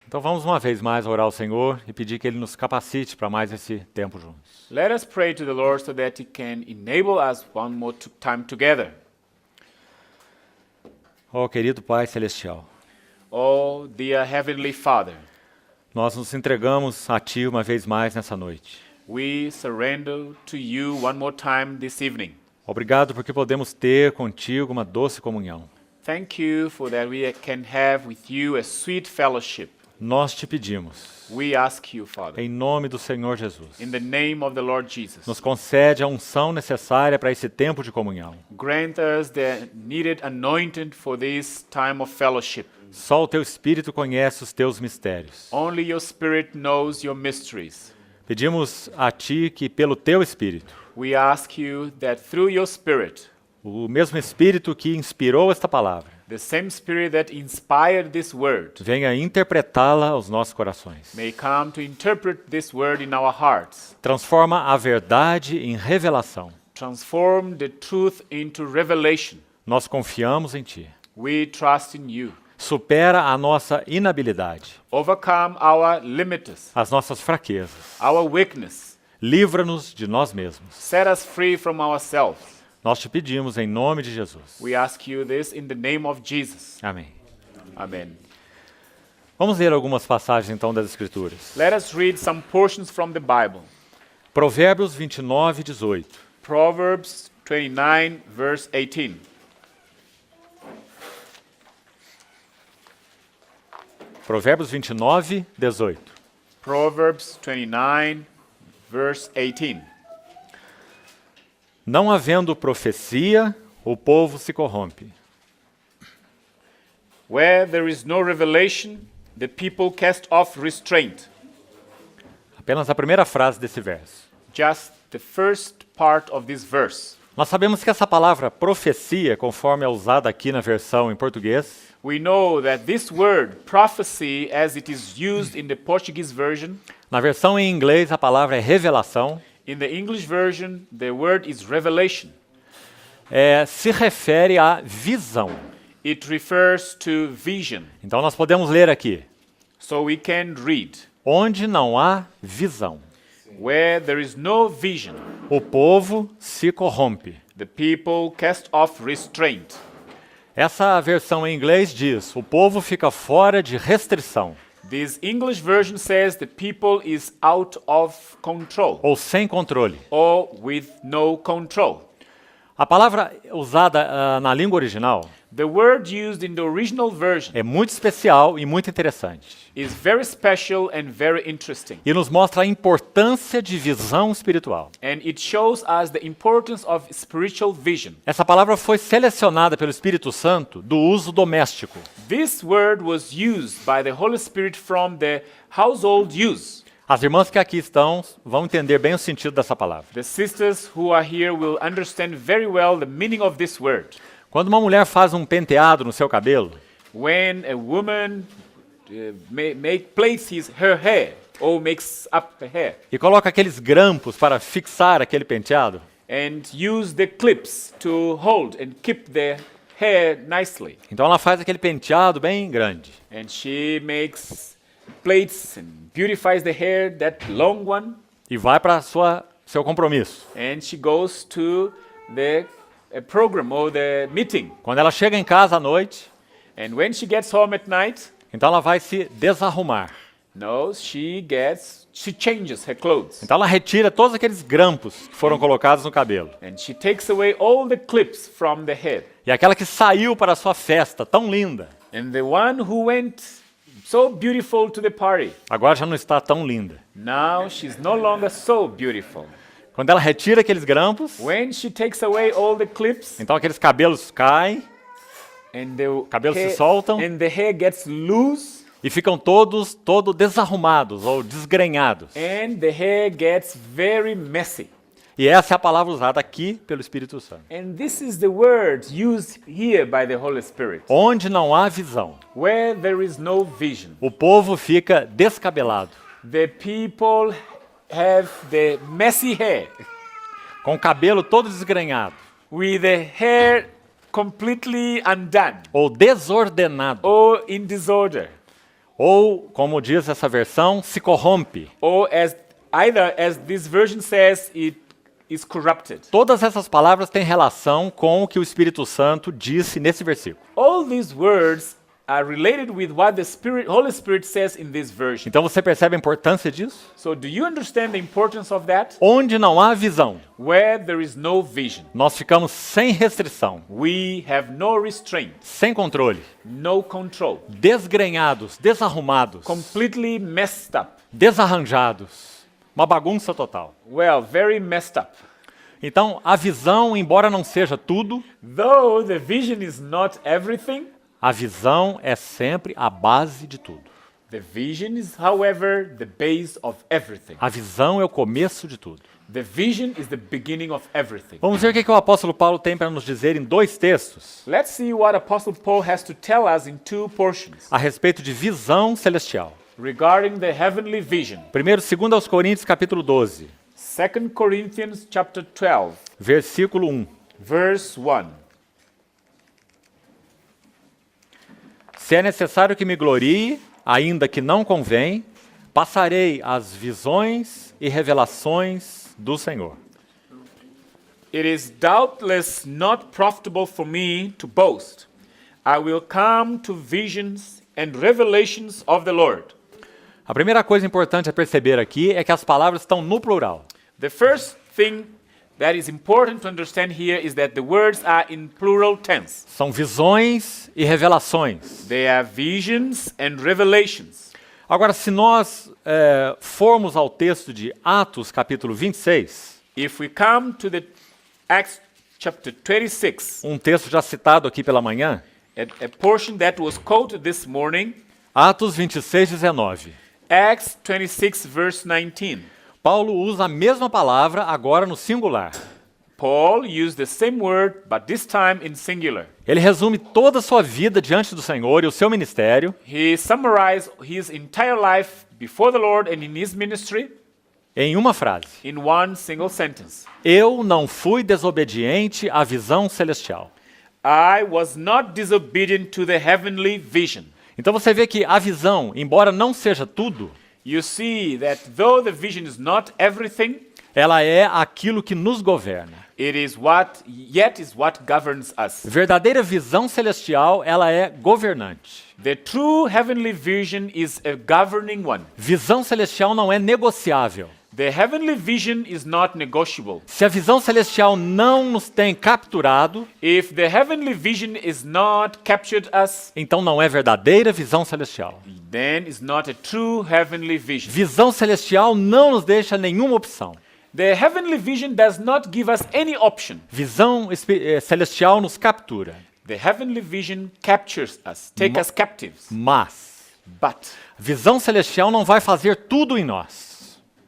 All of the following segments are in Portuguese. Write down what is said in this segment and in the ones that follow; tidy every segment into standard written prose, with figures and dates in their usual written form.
Então vamos uma vez mais orar ao Senhor e pedir que Ele nos capacite para mais esse tempo juntos. Let us pray to the Lord so that He can enable us one more time together. Ó querido Pai Celestial, Oh, dear Heavenly Father, nós nos entregamos a Ti uma vez mais nessa noite. we surrender to You one more time this evening. Obrigado porque podemos ter contigo uma doce comunhão. Thank You for that we can have with You a sweet fellowship. Nós te pedimos, We ask You, Father, em nome do Senhor Jesus, in the name of the Lord Jesus, nos concede a unção necessária para esse tempo de comunhão. grant us the needed anointing for this time of fellowship. Só o Teu Espírito conhece os Teus mistérios. Only Your Spirit knows Your mysteries. Pedimos a Ti que, pelo Teu Espírito, We ask You that through Your Spirit, o mesmo Espírito que inspirou esta palavra, the same Spirit that inspired this word, venha interpretá-la aos nossos corações. may come to interpret this word in our hearts. Transforma a verdade em revelação. Transform the truth into revelation. Nós confiamos em Ti. We trust in You. Supera a nossa inabilidade, Overcome our limits, as nossas fraquezas. our weakness. Livra-nos de nós mesmos. Set us free from ourselves. Nós te pedimos em nome de Jesus. We ask You this in the name of Jesus. Amém. Amen. Vamos ler algumas passagens então das Escrituras. Let us read some portions from the Bible. Provérbios 29, 18. Proverbs 29, verse 18. Provérbios 29, 18. Proverbs 29, verse 18. Não havendo profecia, o povo se corrompe. Where there is no revelation, the people cast off restraint. Apenas a primeira frase desse verso. Just the first part of this verse. Nós sabemos que essa palavra profecia, conforme é usada aqui na versão em português, We know that this word, prophecy, as it is used in the Portuguese version, na versão em inglês a palavra é revelação, in the English version, the word is revelation. se refere à visão. It refers to vision. Então nós podemos ler aqui, So we can read, onde não há visão, where there is no vision, o povo se corrompe. the people cast off restraint. Essa versão em inglês diz, o povo fica fora de restrição, This English version says the people is out of control ou sem controle. or with no control. A palavra usada na língua original The word used in the original version é muito especial e muito interessante. is very special and very interesting. E nos mostra a importância de visão espiritual. And it shows us the importance of spiritual vision. Essa palavra foi selecionada pelo Espírito Santo do uso doméstico. This word was used by the Holy Spirit from the household use. As irmãs que aqui estão vão entender bem o sentido dessa palavra. The sisters who are here will understand very well the meaning of this word. Quando uma mulher faz um penteado no seu cabelo, When a woman plaits her hair or makes up her hair e coloca aqueles grampos para fixar aquele penteado, and use the clips to hold and keep the hair nicely. então ela faz aquele penteado bem grande. And she makes plaits and beautifies the hair, that long one, E vai para seu compromisso. and she goes to the program or the meeting. Quando ela chega em casa à noite, And when she gets home at night, então ela vai se desarrumar. no, she changes her clothes. Então ela retira todos aqueles grampos que foram colocados no cabelo. And she takes away all the clips from the head. E aquela que saiu para a sua festa tão linda, And the one who went so beautiful to the party, agora já não está tão linda. now she's no longer so beautiful. Quando ela retira aqueles grampos, When she takes away all the clips, então aqueles cabelos caem and the Cabelos se hair, soltam. and the hair gets loose, e ficam todos desarrumados ou desgrenhados. and the hair gets very messy. E essa é a palavra usada aqui pelo Espírito Santo. And this is the word used here by the Holy Spirit. Onde não há visão, Where there is no vision, o povo fica descabelado, the people have the messy hair, com o cabelo todo desgrenhado, with the hair completely undone ou desordenado. or in disorder. Ou, como diz essa versão, se corrompe. Or as this version says, it is corrupted. Todas essas palavras têm relação com o que o Espírito Santo disse nesse versículo. All these words are related with what the Holy Spirit says in this version. Então você percebe a importância disso? So do you understand the importance of that? Onde não há visão, Where there is no vision, nós ficamos sem restrição, we have no restraint, sem controle, no control, desgrenhados, desarrumados, completely messed up. desarranjados, uma bagunça total. Well, very messed up. Então, a visão, embora não seja tudo, Though the vision is not everything, a visão é sempre a base de tudo. the vision is, however, the base of everything. A visão é o começo de tudo. The vision is the beginning of everything. Vamos ver o que o apóstolo Paulo tem para nos dizer em 2 textos Let's see what Apostle Paul has to tell us in 2 portions a respeito de visão celestial. regarding the heavenly vision. Primeiro, 2 aos Coríntios, capítulo 12, 2 Corinthians chapter 12, versículo 1. verse 1. Se é necessário que me glorie, ainda que não convém, passarei as visões e revelações do Senhor. It is doubtless not profitable for me to boast. I will come to visions and revelations of the Lord. A primeira coisa importante a perceber aqui é que as palavras estão no plural. The first thing that is important to understand here is that the words are in plural tense. São visões e revelações. They are visions and revelations. Agora, se nós formos ao texto de Atos, capítulo 26, If we come to the Acts chapter 26, um texto já citado aqui pela manhã, a portion that was quoted this morning, Atos 26, 19. Acts 26 verse 19. Paulo usa a mesma palavra agora no singular. Paul used the same word, but this time in singular. Ele resume toda a sua vida diante do Senhor e o seu ministério He summarized his entire life before the Lord and in his ministry em uma frase. in one single sentence. Eu não fui desobediente à visão celestial. I was not disobedient to the heavenly vision. Então você vê que a visão, embora não seja tudo, You see that though the vision is not everything, ela é aquilo que nos governa. it is what governs us. Verdadeira visão celestial, ela é governante. The true heavenly vision is a governing one. Visão celestial não é negociável. The heavenly vision is not negotiable. Se a visão celestial não nos tem capturado, If the heavenly vision is not captured us, então não é verdadeira visão celestial. then it's not a true heavenly vision. Visão celestial não nos deixa nenhuma opção. The heavenly vision does not give us any option. Visão celestial nos captura. The heavenly vision captures us, take us captives. Mas But visão celestial não vai fazer tudo em nós.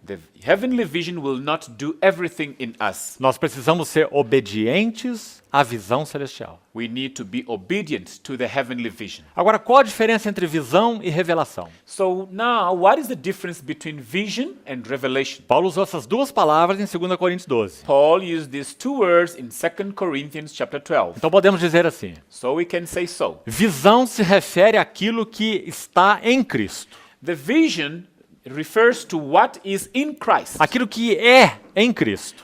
the heavenly vision will not do everything in us. Nós precisamos ser obedientes à visão celestial. We need to be obedient to the heavenly vision. Agora, qual a diferença entre visão e revelação? So now, what is the difference between vision and revelation? Paulo usou essas duas palavras em 2 Coríntios 12. Paul used these 2 words in 2 Corinthians chapter 12. Então podemos dizer assim: So we can say so. visão se refere àquilo que está em Cristo. The vision refers to what is in Christ. Aquilo que é em Cristo.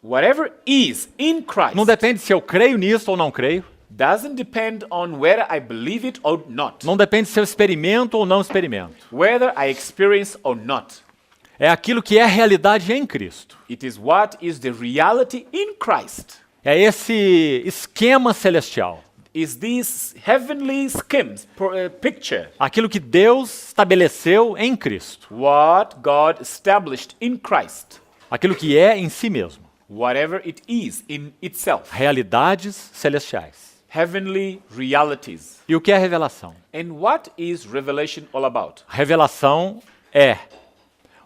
Whatever is in Christ Não depende se eu creio nisso ou não creio. doesn't depend on whether I believe it or not, Não depende se eu experimento ou não experimento. whether I experience or not. É aquilo que é realidade em Cristo. It is what is the reality in Christ. É esse esquema celestial. Is this heavenly schemes picture Aquilo que Deus estabeleceu em Cristo. what God established in Christ, Aquilo que é em si mesmo. whatever it is in itself, Realidades celestiais. heavenly realities. E o que é revelação? And what is revelation all about? Revelação é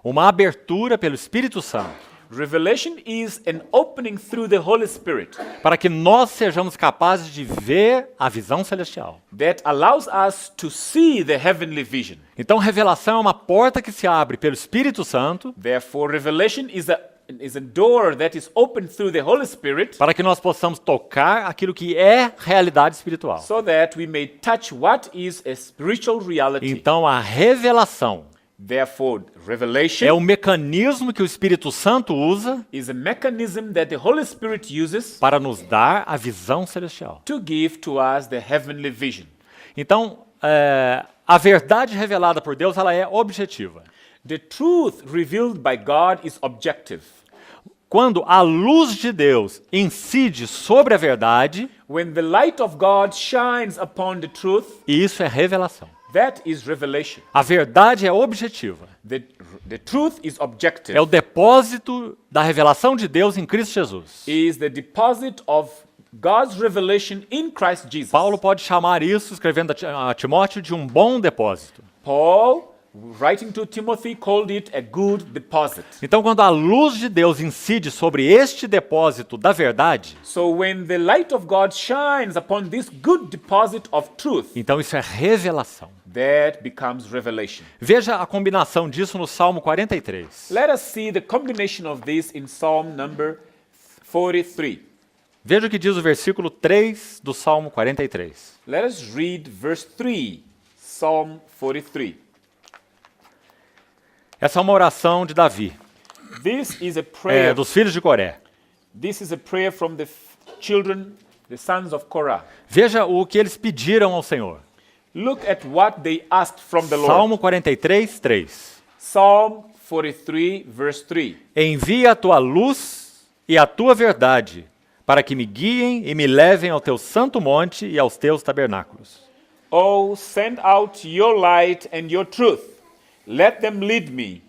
uma abertura pelo Espírito Santo Revelation is an opening through the Holy Spirit para que nós sejamos capazes de ver a visão celestial. that allows us to see the heavenly vision. Então, revelação é uma porta que se abre pelo Espírito Santo Therefore, revelation is a is a door that is opened through the Holy Spirit para que nós possamos tocar aquilo que é realidade espiritual. so that we may touch what is a spiritual reality. Então a revelação Therefore, é revelation o mecanismo que o Espírito Santo usa is a mechanism that the Holy Spirit uses para nos dar a visão celestial. to give to us the heavenly vision. Então, a verdade revelada por Deus, ela é objetiva. The truth revealed by God is objective. Quando a luz de Deus incide sobre a verdade, When the light of God shines upon the truth, isso é revelação. that is revelation. A verdade é objetiva. The truth is objective. É o depósito da revelação de Deus em Cristo Jesus. Is the deposit of God's revelation in Christ Jesus. Paulo pode chamar isso, escrevendo a Timóteo, de um bom depósito. Paul, writing to Timothy, called it a good deposit. Então, quando a luz de Deus incide sobre este depósito da verdade, So when the light of God shines upon this good deposit of truth, então isso é revelação. that becomes revelation. Veja a combinação disso no Salmo 43. Let us see the combination of this in Psalm number 43. Veja o que diz o versículo 3 do Salmo 43. Let us read verse 3, Psalm 43. Essa é uma oração de Davi, This is a prayer. dos filhos de Coré. This is a prayer from the children, the sons of Korah. Veja o que eles pediram ao Senhor. Look at what they asked from the Lord. Salmo 43, 3. Psalm 43, verse 3. Envia a tua luz e a tua verdade, para que me guiem e me levem ao teu santo monte e aos teus tabernáculos. Oh, send out your light and your truth. Let them lead me.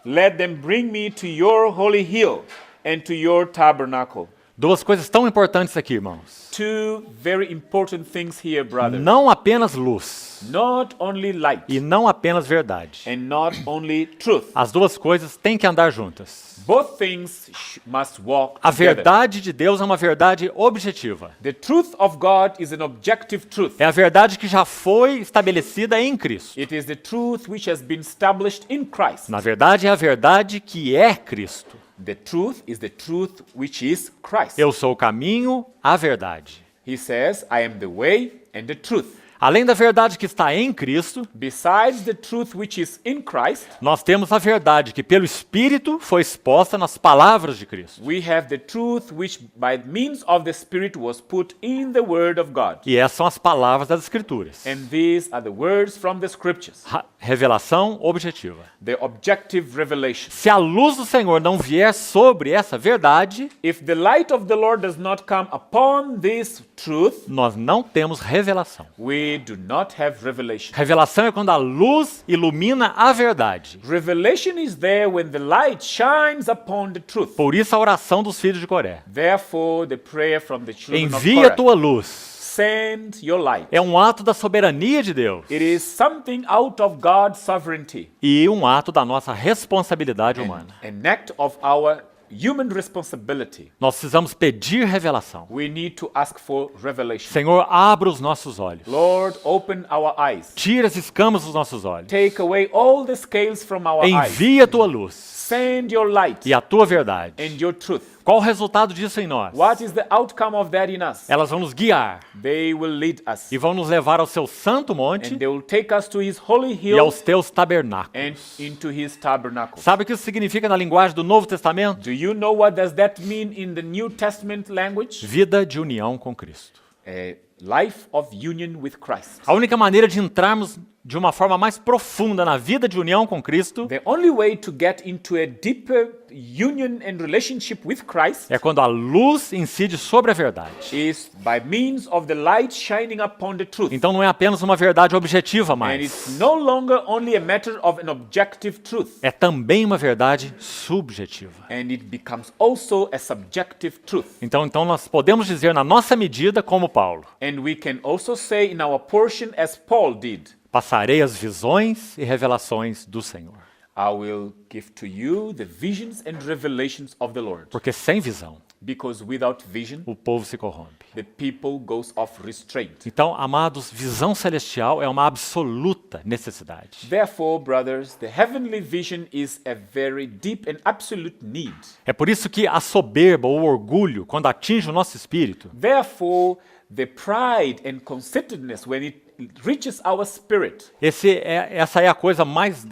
Let them bring me to your holy hill and to your tabernacle. Duas coisas tão importantes aqui, irmãos. Two very important things here, brother. Não apenas luz Not only light e não apenas verdade. and not only truth. As duas coisas têm que andar juntas. Both things must walk A together. verdade de Deus é uma verdade objetiva. The truth of God is an objective truth. É a verdade que já foi estabelecida em Cristo. It is the truth which has been established in Christ. Na verdade, é a verdade que é Cristo. The truth is the truth which is Christ. Eu sou o caminho, a verdade. He says, I am the way and the truth. Além da verdade que está em Cristo, Besides the truth which is in Christ, nós temos a verdade que pelo Espírito foi exposta nas palavras de Cristo. we have the truth which by means of the Spirit was put in the Word of God. E essas são as palavras das Escrituras. And these are the words from the Scriptures, Revelação objetiva. the objective revelation. Se a luz do Senhor não vier sobre essa verdade, If the light of the Lord does not come upon this truth, nós não temos revelação. we do not have revelation. Revelação é quando a luz ilumina a verdade. Revelation is there when the light shines upon the truth. Por isso a oração dos filhos de Coré. Therefore, the prayer from the children of Envia a Korah, tua luz. send your light. É um ato da soberania de Deus It is something out of God's sovereignty, e um ato da nossa responsabilidade humana. an act of our human responsibility. Nós precisamos pedir revelação. We need to ask for revelation. Senhor, abra os nossos olhos. Lord, open our eyes. Tira as escamas dos nossos olhos. Take away all the scales from our eyes. Envia a tua luz Send your light e a tua verdade. and your truth. Qual o resultado disso em nós? What is the outcome of that in us? Elas vão nos guiar They will lead us, e vão nos levar ao seu santo and monte they will take us to his holy e hill aos teus and tabernáculos. into his tabernacle. Sabe o que isso significa na linguagem do Novo Testamento? Do you know what does that mean in the New Testament language? Vida de união com Cristo. A life of union with Christ. A única maneira de entrarmos de uma forma mais profunda na vida de união com Cristo The only way to get into a deeper union and relationship with Christ é quando a luz incide sobre a verdade. is by means of the light shining upon the truth. Então não é apenas uma verdade objetiva And mais, it's no longer only a matter of an objective truth, é também uma verdade subjetiva. and it becomes also a subjective truth. Então nós podemos dizer na nossa medida como Paulo: And we can also say in our portion as Paul did, passarei as visões e revelações do Senhor. I will give to you the visions and revelations of the Lord. Porque sem visão, Because without vision, o povo se corrompe. the people goes off restraint. Então, amados, visão celestial é uma absoluta necessidade. Therefore, brothers, the heavenly vision is a very deep and absolute need. É por isso que a soberba ou o orgulho, quando atinge o nosso espírito, Therefore, the pride and conceitedness, when it reaches our spirit, essa é a coisa mais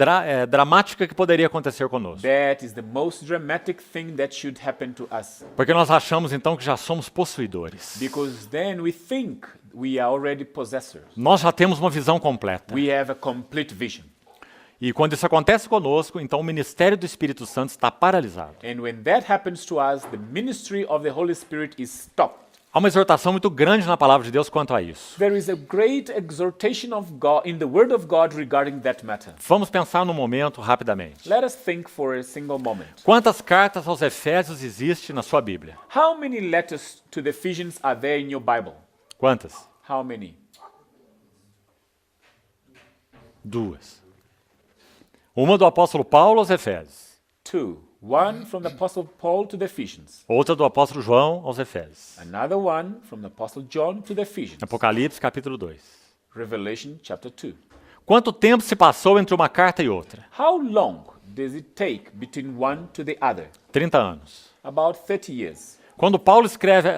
dramática que poderia acontecer conosco. that is the most dramatic thing that should happen to us. Porque nós achamos então que já somos possuidores. Because then we think we are already possessors. Nós já temos uma visão completa. We have a complete vision. E quando isso acontece conosco, então o ministério do Espírito Santo está paralisado. And when that happens to us, the ministry of the Holy Spirit is stopped. Há uma exortação muito grande na palavra de Deus quanto a isso. There is a great exhortation of God in the Word of God regarding that matter. Vamos pensar num momento rapidamente. Let us think for a single moment. Quantas cartas aos Efésios existe na sua Bíblia? How many letters to the Ephesians are there in your Bible? Quantas? How many? 2. Uma do apóstolo Paulo aos Efésios. 2. One from the Apostle Paul to the Ephesians. Outra do apóstolo João aos Efésios. Another one from the Apostle John to the Ephesians. Apocalipse capítulo 2. Revelation chapter 2. Quanto tempo se passou entre uma carta e outra? How long does it take between one to the other? 30 anos. About 30 years. Quando Paulo escreve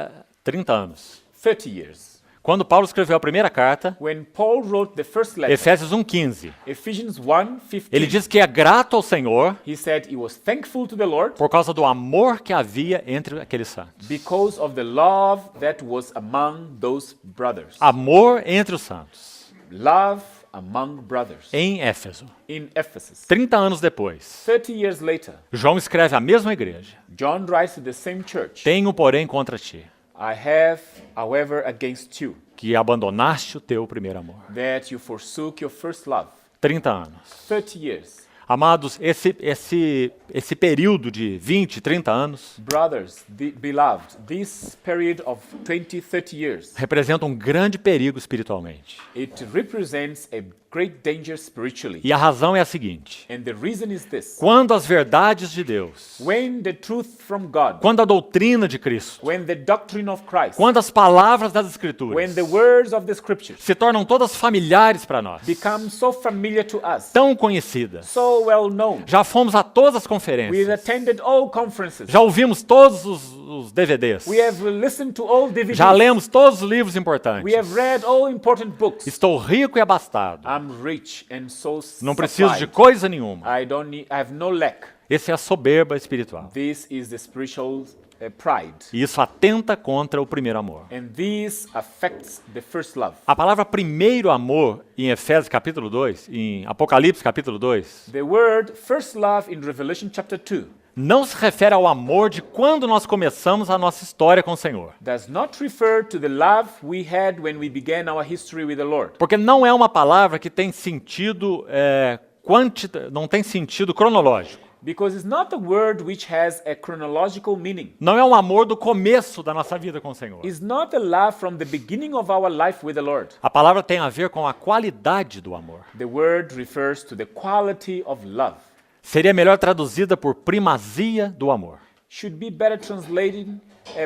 30 anos. 30 years. Quando Paulo escreveu a primeira carta, When Paul wrote the first letter, Efésios 1:15, Ephesians 1:15, ele diz que é grato ao Senhor he said he was thankful to the Lord por causa do amor que havia entre aqueles santos. because of the love that was among those brothers. Amor entre os santos. Love among brothers. Em Éfeso. In Ephesus. 30 anos depois, 30 years later, João escreve à mesma igreja: John writes to the same church, Tenho, porém, contra ti, I have, however, against you, que abandonaste o teu primeiro amor. that you forsook your first love. 30 anos. 30 years. Amados, esse período de 20, 30 anos Brothers, beloved, this period of 20, 30 years, representa um grande perigo espiritualmente. it represents a great danger spiritually. E a razão é a seguinte: And the reason is this. quando as verdades de Deus, When the truth from God, quando a doutrina de Cristo, when the doctrine of Christ, quando as palavras das when Escrituras the words of the Scriptures se tornam todas familiares para nós, become so familiar to us, tão conhecidas, so well known, já fomos a todas as we've conferências, attended all conferences, já ouvimos todos os DVDs, we have listened to all DVDs, já lemos todos os livros we importantes. have read all important books. Estou rico e abastado. I'm rich and so Não preciso de supplied. coisa nenhuma. I have no lack. Essa é a soberba espiritual. This is the spiritual pride. E isso atenta contra o primeiro amor. And this affects the first love. A palavra primeiro amor em Efésios capítulo 2, em Apocalipse capítulo 2, The word first love in Revelation chapter 2 não se refere ao amor de quando nós começamos a nossa história com o Senhor. does not refer to the love we had when we began our history with the Lord. Porque não é uma palavra que tem sentido não tem sentido cronológico. Because it's not a word which has a chronological meaning. Não é um amor do começo da nossa vida com o Senhor. It's not a love from the beginning of our life with the Lord. A palavra tem a ver com a qualidade do amor. The word refers to the quality of love. Seria melhor traduzida por primazia do amor. Should be better translated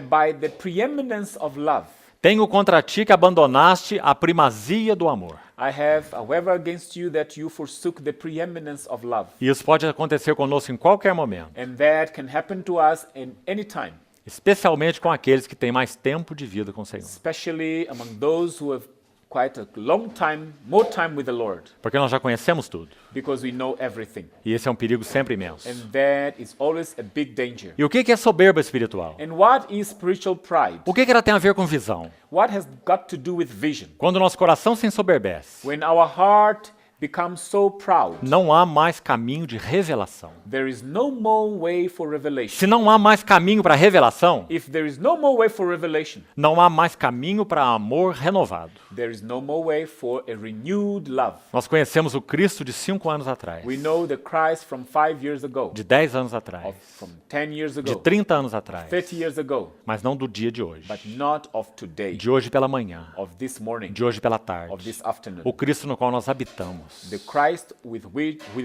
by the preeminence of love. Tenho contra ti que abandonaste a primazia do amor. I have, however, against you that you forsook the preeminence of love. E isso pode acontecer conosco em qualquer momento, And that can happen to us in any time, especialmente com aqueles que têm mais tempo de vida com o Senhor. especially among those who have quite a long time, more time with the Lord, Porque nós já conhecemos tudo. because we know everything. E esse é um perigo sempre imenso. And that is always a big danger. E o que é soberba espiritual? And what is spiritual pride? O que ela tem a ver com visão? What has got to do with vision? Quando o nosso coração se ensoberbece, When our heart becomes so proud, não há mais caminho de revelação. there is no more way for revelation. Se não há mais caminho para revelação, If there is no more way for revelation, não há mais caminho para amor renovado. there is no more way for a renewed love. Nós conhecemos o Cristo de 5 anos atrás, We know the Christ from 5 years ago, de 10 anos atrás, from 10 years de ago, 30 anos atrás, 30 years ago, mas não do dia de hoje. but not of today, De hoje pela manhã, of this morning, de hoje pela of tarde. this afternoon. O Cristo no qual nós habitamos. The Christ with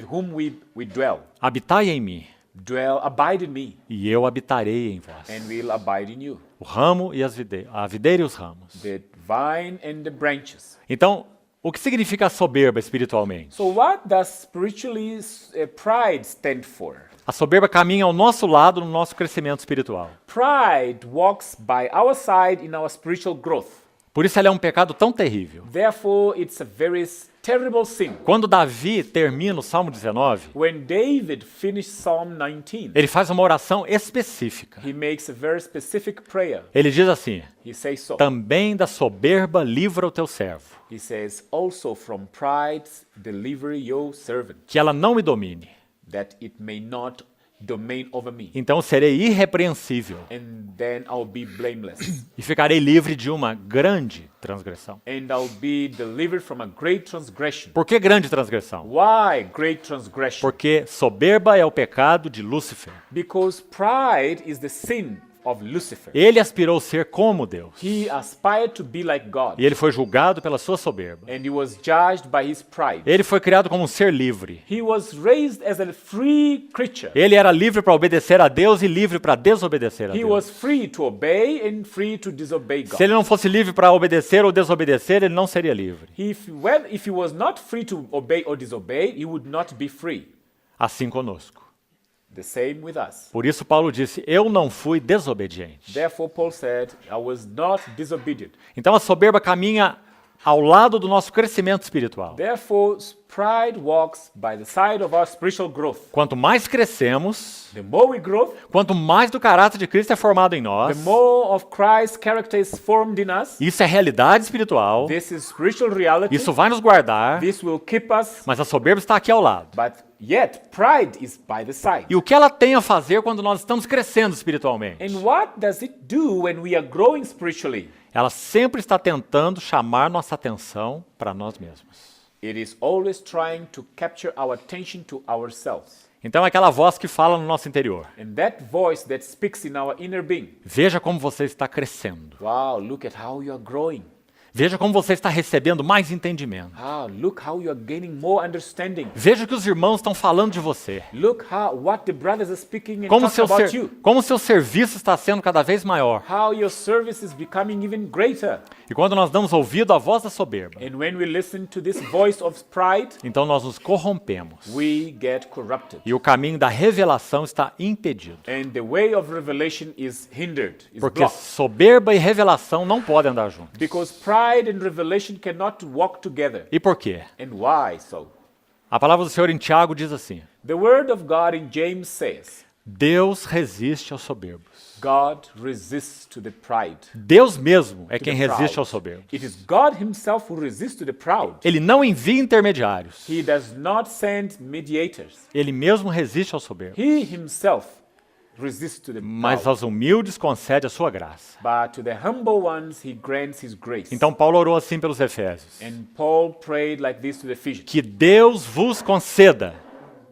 whom we dwell. Habitai em mim, abide in me, e eu habitarei em vós. and will abide in you. O ramo e a videira e os ramos. The vine and the branches. Então, o que significa a soberba espiritualmente? So what does spiritually pride stand for? A soberba caminha ao nosso lado no nosso crescimento espiritual. Pride walks by our side in our spiritual growth. Por isso ela é um pecado tão terrível. Therefore, it's a very terrible sin. Quando Davi termina o Salmo 19, When David finished Psalm 19, ele faz uma oração específica. he makes a very specific prayer. Ele diz assim: He says so. também da soberba livra o teu servo, He says, also from pride deliver your servant, que ela não me domine. that it may not domain over me. Então serei irrepreensível And then I'll be blameless. e ficarei livre de uma grande transgressão. And I'll be delivered from a great transgression. Por que grande transgressão? Why great transgression? Porque soberba é o pecado de Lúcifer. Because pride is the sin of Lucifer. Ele aspirou ser como Deus. He aspired to be like God. E ele foi julgado pela sua soberba. And he was judged by his pride. Ele foi criado como um ser livre. He was raised as a free creature. Ele era livre para obedecer a Deus e livre para desobedecer a He Deus. was free to obey and free to disobey God. Se ele não fosse livre para obedecer ou desobedecer, ele não seria livre. If he was not free to obey or disobey, he would not be free. Assim conosco. The same with us. Por isso Paulo disse: eu não fui desobediente. Therefore, Paul said, I was not disobedient. Então a soberba caminha ao lado do nosso crescimento espiritual. Therefore, pride walks by the side of our spiritual growth. Quanto mais crescemos, The more we grow, quanto mais do caráter de Cristo é formado em the nós, more of Christ's character is formed in us. isso é realidade espiritual, This is spiritual reality. isso vai nos guardar, This will keep us, mas a soberba está aqui ao lado. but yet pride is by the side. E o que ela tem a fazer quando nós estamos crescendo espiritualmente? And what does it do when we are growing spiritually? Ela sempre está tentando chamar nossa atenção para nós mesmos. It is always trying to capture our attention to ourselves. Então é aquela voz que fala no nosso interior. And that voice that speaks in our inner being. Veja como você está crescendo. Wow, look at how you are growing. Veja como você está recebendo mais entendimento. Wow, look how you are gaining more understanding. Veja o que os irmãos estão falando de você. Look what the brothers are speaking and talking about you. Como seu serviço está sendo cada vez maior. How your service is becoming even greater. E quando nós damos ouvido à voz da soberba, And when we listen to this voice of pride, então nós nos corrompemos. we get corrupted. E o caminho da revelação está impedido. And the way of revelation is hindered, is Porque blocked. soberba e revelação não podem andar juntos. Because pride and revelation cannot walk together. E por quê? And why so? A palavra do Senhor em Tiago diz assim: The word of God in James says, Deus resiste aos soberbos. God resists to the pride. Deus mesmo é To quem the resiste proud. aos soberbos. It is God himself who resists to the proud. Ele não envia intermediários. He does not send mediators. Ele mesmo resiste aos soberbos. He himself resists to the Mas proud. aos humildes concede a sua graça. But to the humble ones he grants his grace. Então Paulo orou assim pelos Efésios: And Paul prayed like this to the Ephesians. que Deus vos conceda,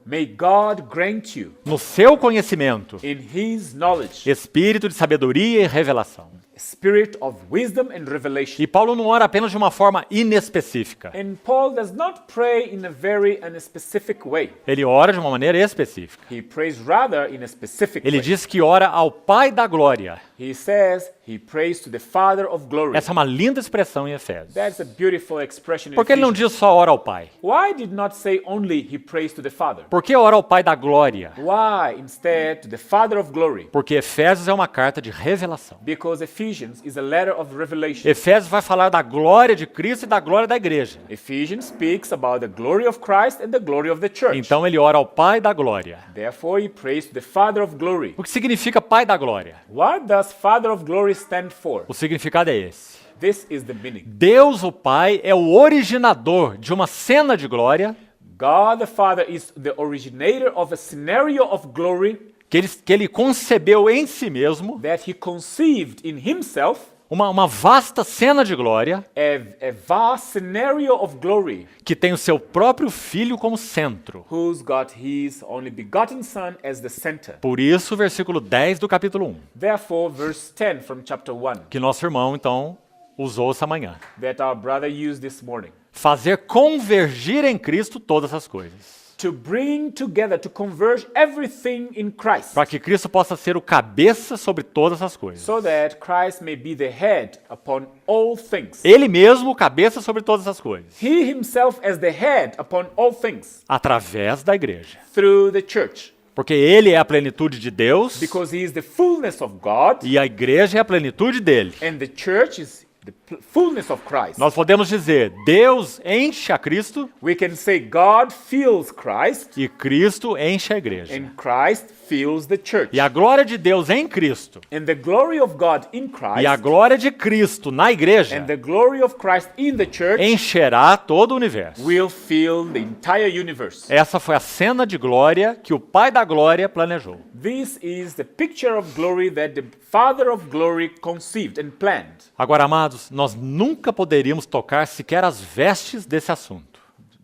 May God grant you no seu conhecimento, in his knowledge, espírito de sabedoria e revelação. spirit of wisdom and revelation. E Paulo não ora apenas de uma forma inespecífica. And Paul does not pray in a very unspecific way. Ele ora de uma maneira específica. He prays rather in a specific Ele way. diz que ora ao Pai da glória. He says he prays to the Father of glory. Essa é uma linda expressão em Efésios. That's a beautiful expression in Por que ele não Ephesians. diz só ora ao Pai? Why did not say only he prays to the Father? Por que ora ao Pai da glória? Why instead to the Father of glory? Porque Efésios é uma carta de revelação. Because Ephesians is a letter of revelation. Efésios vai falar da glória de Cristo e da glória da igreja. Ephesians speaks about the glory of Christ and the glory of the church. Então ele ora ao Pai da glória. Therefore he prays to the Father of glory. O que significa Pai da glória? What does Father of glory stand for? O significado é esse. This is the meaning. Deus, o Pai, é o originador de uma cena de glória God the Father is the originator of a scenario of glory que ele concebeu em si mesmo, that he conceived in himself, uma vasta cena de glória a vast scenario of glory, que tem o seu próprio Filho como centro. who's got his only begotten Son as the center. Por isso, o versículo 10 do capítulo 1, Therefore, verse 10 from chapter 1, que nosso irmão, então, usou essa manhã. that our brother used this morning. Fazer convergir em Cristo todas as coisas. to bring together, to converge everything in Christ, para que Cristo possa ser o cabeça sobre todas as coisas. so that Christ may be the head upon all things. Ele mesmo, o cabeça sobre todas as coisas, He himself as the head upon all things, através da igreja. through the church, Porque ele é a plenitude de Deus because he is the fullness of God, e a igreja é a plenitude dele. and the church is the fullness of Christ. Nós podemos dizer, Deus enche a Cristo We can say God fills Christ, e Cristo enche a igreja. and Christ fills the church. E a glória de Deus em Cristo And the glory of God in e a Christ, glória de Cristo na igreja and the glory of Christ in the church, encherá todo o universo. will fill the entire universe. Essa foi a cena de glória que o Pai da Glória planejou. This is the picture of glory that the Father of glory conceived and planned. Agora, amados, nós nunca poderíamos tocar sequer as vestes desse assunto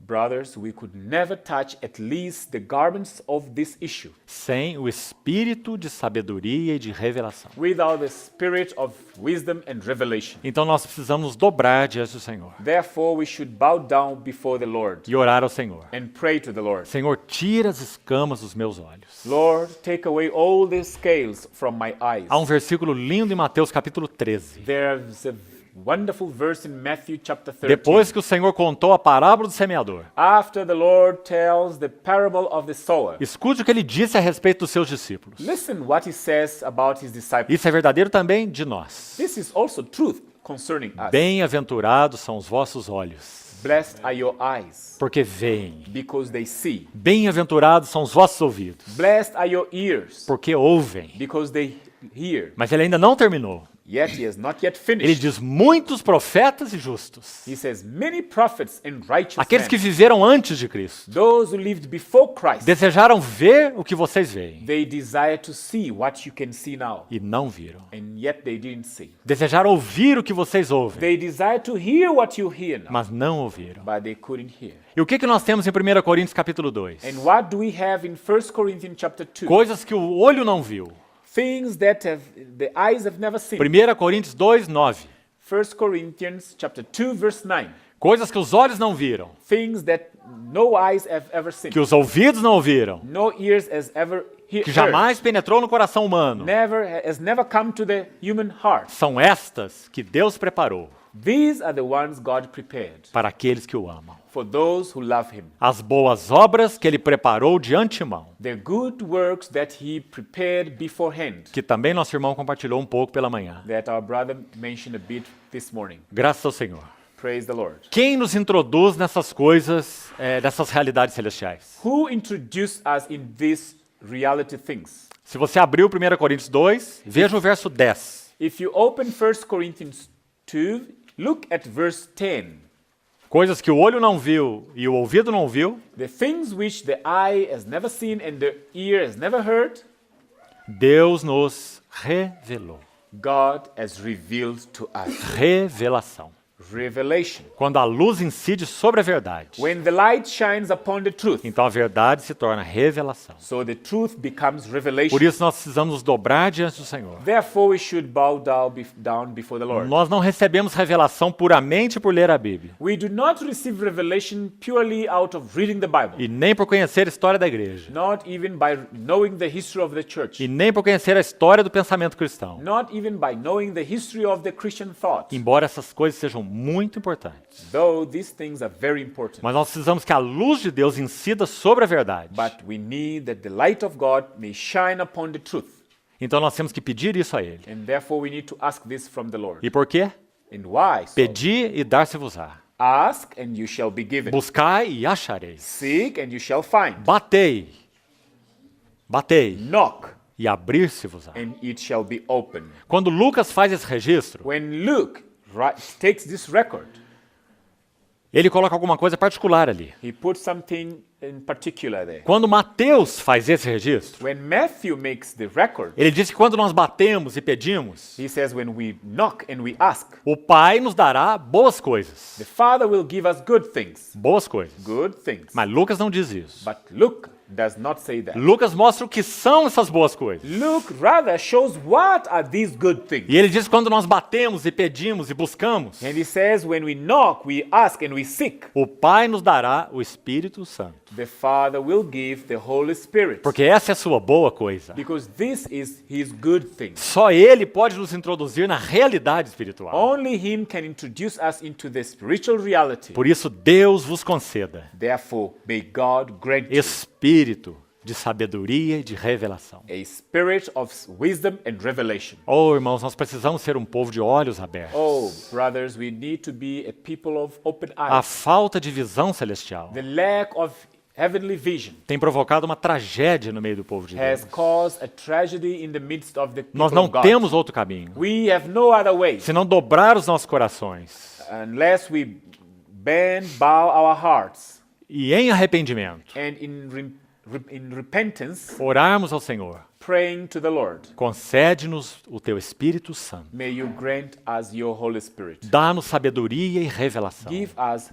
Brothers, we could never touch at least the garments of this issue sem o espírito de sabedoria e de revelação. without the spirit of wisdom and revelation. Então nós precisamos nos dobrar diante do Senhor Therefore, we should bow down before the Lord e orar ao Senhor. and pray to the Lord. Senhor, tira as escamas dos meus olhos. Lord, take away all the scales from my eyes. Há um versículo lindo em Mateus capítulo 13. There's a wonderful verse in Matthew chapter 13. Depois que o Senhor contou a parábola do semeador, After the Lord tells the parable of the sower, escute o que ele disse a respeito dos seus discípulos. listen what he says about his disciples. Isso é verdadeiro também de nós. This is also truth concerning us. Bem-aventurados são os vossos olhos, Blessed are your eyes, porque veem. because they see. Bem-aventurados são os vossos ouvidos, Blessed are your ears, porque ouvem. because they hear. Mas ele ainda não terminou. Yet he has not yet Ele finished. diz muitos profetas e justos. He says, many prophets and righteous Aqueles que men, viveram antes de Cristo, those who lived before Christ, desejaram ver o que vocês veem they desire to see what you can see now, e não viram. and yet they didn't see. Desejaram ouvir o que vocês ouvem, They desire to hear what you hear now, mas não ouviram. but they couldn't hear. E o que nós temos em 1 Coríntios capítulo 2? And what do we have in 1 Corinthians chapter 2? Coisas que o olho não viu. Things that the eyes have never seen. 1 Coríntios 2, 9. 1 Corinthians chapter 2 verse 9. Coisas que os olhos não viram, Things that no eyes have ever seen. que os ouvidos não ouviram, No ears has ever que heard. jamais penetrou no coração humano. Has never come to the human heart. São estas que Deus preparou These are the ones God prepared para aqueles que o amam. for those who love him. As boas obras que ele preparou de antemão, The good works that he prepared beforehand, que também nosso irmão compartilhou um pouco pela manhã. that our brother mentioned a bit this morning. Graças ao Senhor. Praise the Lord. Quem nos introduz nessas coisas, nessas realidades celestiais? Who introduced us in these reality things? Se você abriu 1 Coríntios 2, veja o verso 10. If you open 1 Corinthians 2, look at verse 10. Coisas que o olho não viu e o ouvido não viu, The things which the eye has never seen and the ear has never heard, Deus nos revelou. God has revealed to us. Revelação. Revelation. Quando a luz incide sobre a verdade, When the light shines upon the truth, então a verdade se torna revelação. so the truth becomes revelation. Por isso nós precisamos nos dobrar diante do Senhor. Therefore, we should bow down before the Lord. Nós não recebemos revelação puramente por ler a Bíblia We do not receive revelation purely out of reading the Bible, e nem por conhecer a história da igreja not even by knowing the history of the church, e nem por conhecer a história do pensamento cristão. not even by knowing the history of the Christian thought, Embora essas coisas sejam muito importantes, though these things are very important. mas nós precisamos que a luz de Deus incida sobre a verdade. But we need that the light of God may shine upon the truth. Então nós temos que pedir isso a Ele. And therefore we need to ask this from the Lord. E por quê? And why? So, Pedi e dar-se-vos-á. ask and you shall be given. Buscai e achareis. Seek and you shall find. Batei. Batei. Knock E abrir-se-vos-á. and it shall be open. Quando Lucas faz esse registro, When Luke takes this record, ele coloca alguma coisa particular ali. he puts something in particular there. Quando Mateus faz esse registro, When Matthew makes the record, ele diz que quando nós batemos e pedimos, he says when we knock and we ask, o Pai nos dará boas coisas. the Father will give us good things. Boas coisas. Good things. Mas Lucas não diz isso. But Luke does not say that. Lucas mostra o que são essas boas coisas. Luke rather shows what are these good things. E ele diz que quando nós batemos e pedimos e buscamos, And he says when we knock, we ask and we seek, o Pai nos dará o Espírito Santo. the Father will give the Holy Spirit. Porque essa é a sua boa coisa. Because this is his good thing. Só Ele pode nos introduzir na realidade espiritual. Only him can introduce us into the spiritual reality. Por isso, Deus vos conceda Therefore, may God grant you espírito de sabedoria e de revelação. a spirit of wisdom and revelation. Oh, irmãos, nós precisamos ser um povo de olhos abertos. Oh, brothers, we need to be a people of open A eyes. falta de visão celestial The lack of heavenly vision tem provocado uma tragédia no meio do povo de has Deus. caused a tragedy in the midst of the Nós people não of God. temos outro caminho, We have no other way senão dobrar os nossos corações unless we bend, bow our hearts, e, em arrependimento, and in repentance, orarmos ao Senhor. praying to the Lord. Concede-nos o Teu Espírito Santo. May you grant us your Holy Spirit. Dá-nos sabedoria e revelação. Give us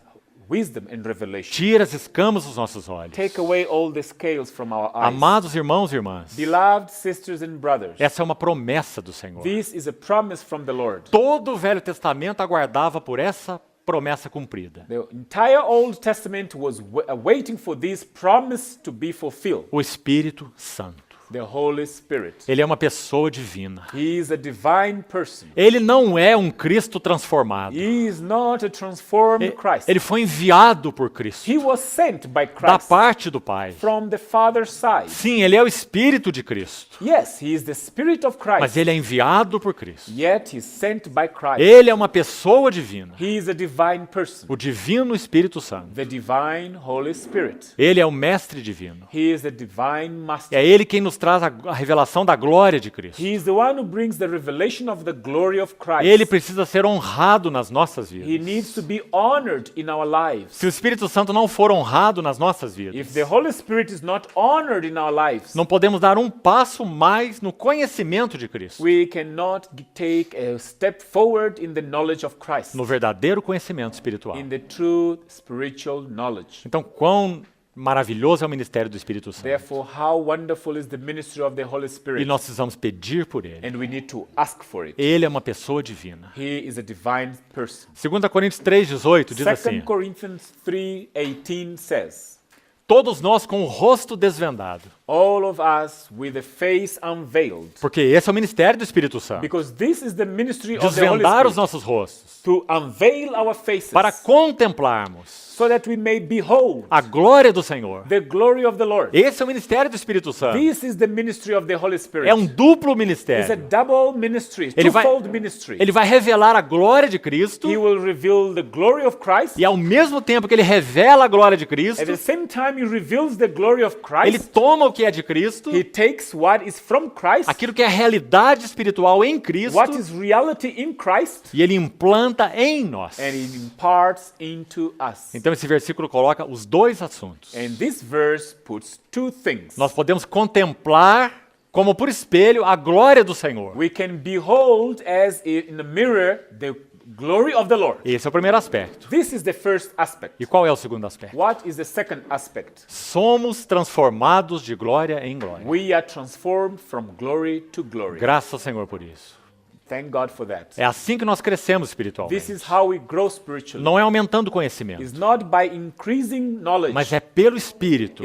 wisdom and revelation. Tira as escamas dos nossos olhos. Take away all the scales from our eyes. Amados irmãos e irmãs, Beloved sisters and brothers, essa é uma promessa do Senhor. this is a promise from the Lord. Todo o Velho Testamento aguardava por essa promessa cumprida. The entire Old Testament was waiting for this promise to be fulfilled. O Espírito Santo. The Holy Spirit. Ele é uma pessoa divina. He is a divine person. Ele não é um Cristo transformado. He is not a transformed Christ. Ele foi enviado por Cristo, He was sent by da Christ parte do Pai. from the Father's side. Sim, ele é o Espírito de Cristo, Yes, he is the Spirit of mas Christ. ele é enviado por Cristo. Yet he is sent by Christ. Ele é uma pessoa divina, He is a divine person. o divino Espírito Santo. The divine Holy Spirit. Ele é o mestre divino. He is the divine master. É ele quem nos traz a revelação da glória de Cristo. He is the one who brings the revelation of the glory of Christ. Ele precisa ser honrado nas nossas He vidas. needs to be honored in our lives. Se o Espírito Santo não for honrado nas nossas If vidas, the Holy Spirit is not honored in our lives, não podemos dar um passo mais no conhecimento de Cristo, we cannot take a step forward in the knowledge of Christ, no verdadeiro conhecimento espiritual. in the true spiritual knowledge. Então, quão maravilhoso é o ministério do Espírito Santo. Therefore, how wonderful is the ministry of the Holy E Spirit, nós precisamos pedir por ele. and we need to ask for it. Ele é uma pessoa divina. He is a divine person. 2 Coríntios 3,18 diz 2 assim: Corinthians 3:18 says, todos nós com o rosto desvendado, all of us with the face unveiled, porque esse é o ministério do Espírito Santo. because this is the ministry of the Holy Desvendar os Spirit, nossos rostos, to unveil our faces, para contemplarmos so that we may behold a glória do Senhor. the glory of the Lord. Esse é o ministério do Espírito Santo. This is the ministry of the Holy Spirit. É um duplo It's a ministério. double ministry, Ele vai- twofold ministry. Ele vai revelar a glória de Cristo, He will reveal the glory of Christ. e ao mesmo tempo que ele revela a glória de Cristo, At the same time, he reveals the glory of ele Christ. toma o que é de Cristo, He takes what is from Christ, aquilo que é a realidade espiritual em Cristo, what is reality in Christ, e ele implanta em nós. and he imparts into us. Então esse versículo coloca os dois assuntos. And this verse puts two things. Nós podemos contemplar como por espelho a glória do Senhor. We can behold as in a mirror the glory of the Lord. Esse é o primeiro aspecto. This is the first aspect. E qual é o segundo aspecto? What is the second aspect? Somos transformados de glória em glória. We are transformed from glory to glory. Graças ao Senhor por isso. Thank God for that. É assim que nós crescemos This espiritualmente. is how we grow spiritually. Não é aumentando o conhecimento, It's not by increasing knowledge, mas é pelo Espírito,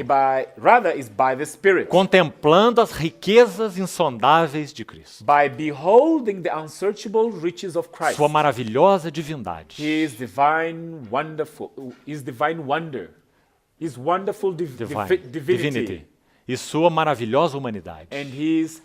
rather is by the Spirit. contemplando as riquezas insondáveis de Cristo. By beholding the unsearchable riches of Christ. Sua maravilhosa divindade. His divine wonder. His wonderful divinity. E sua maravilhosa humanidade. And his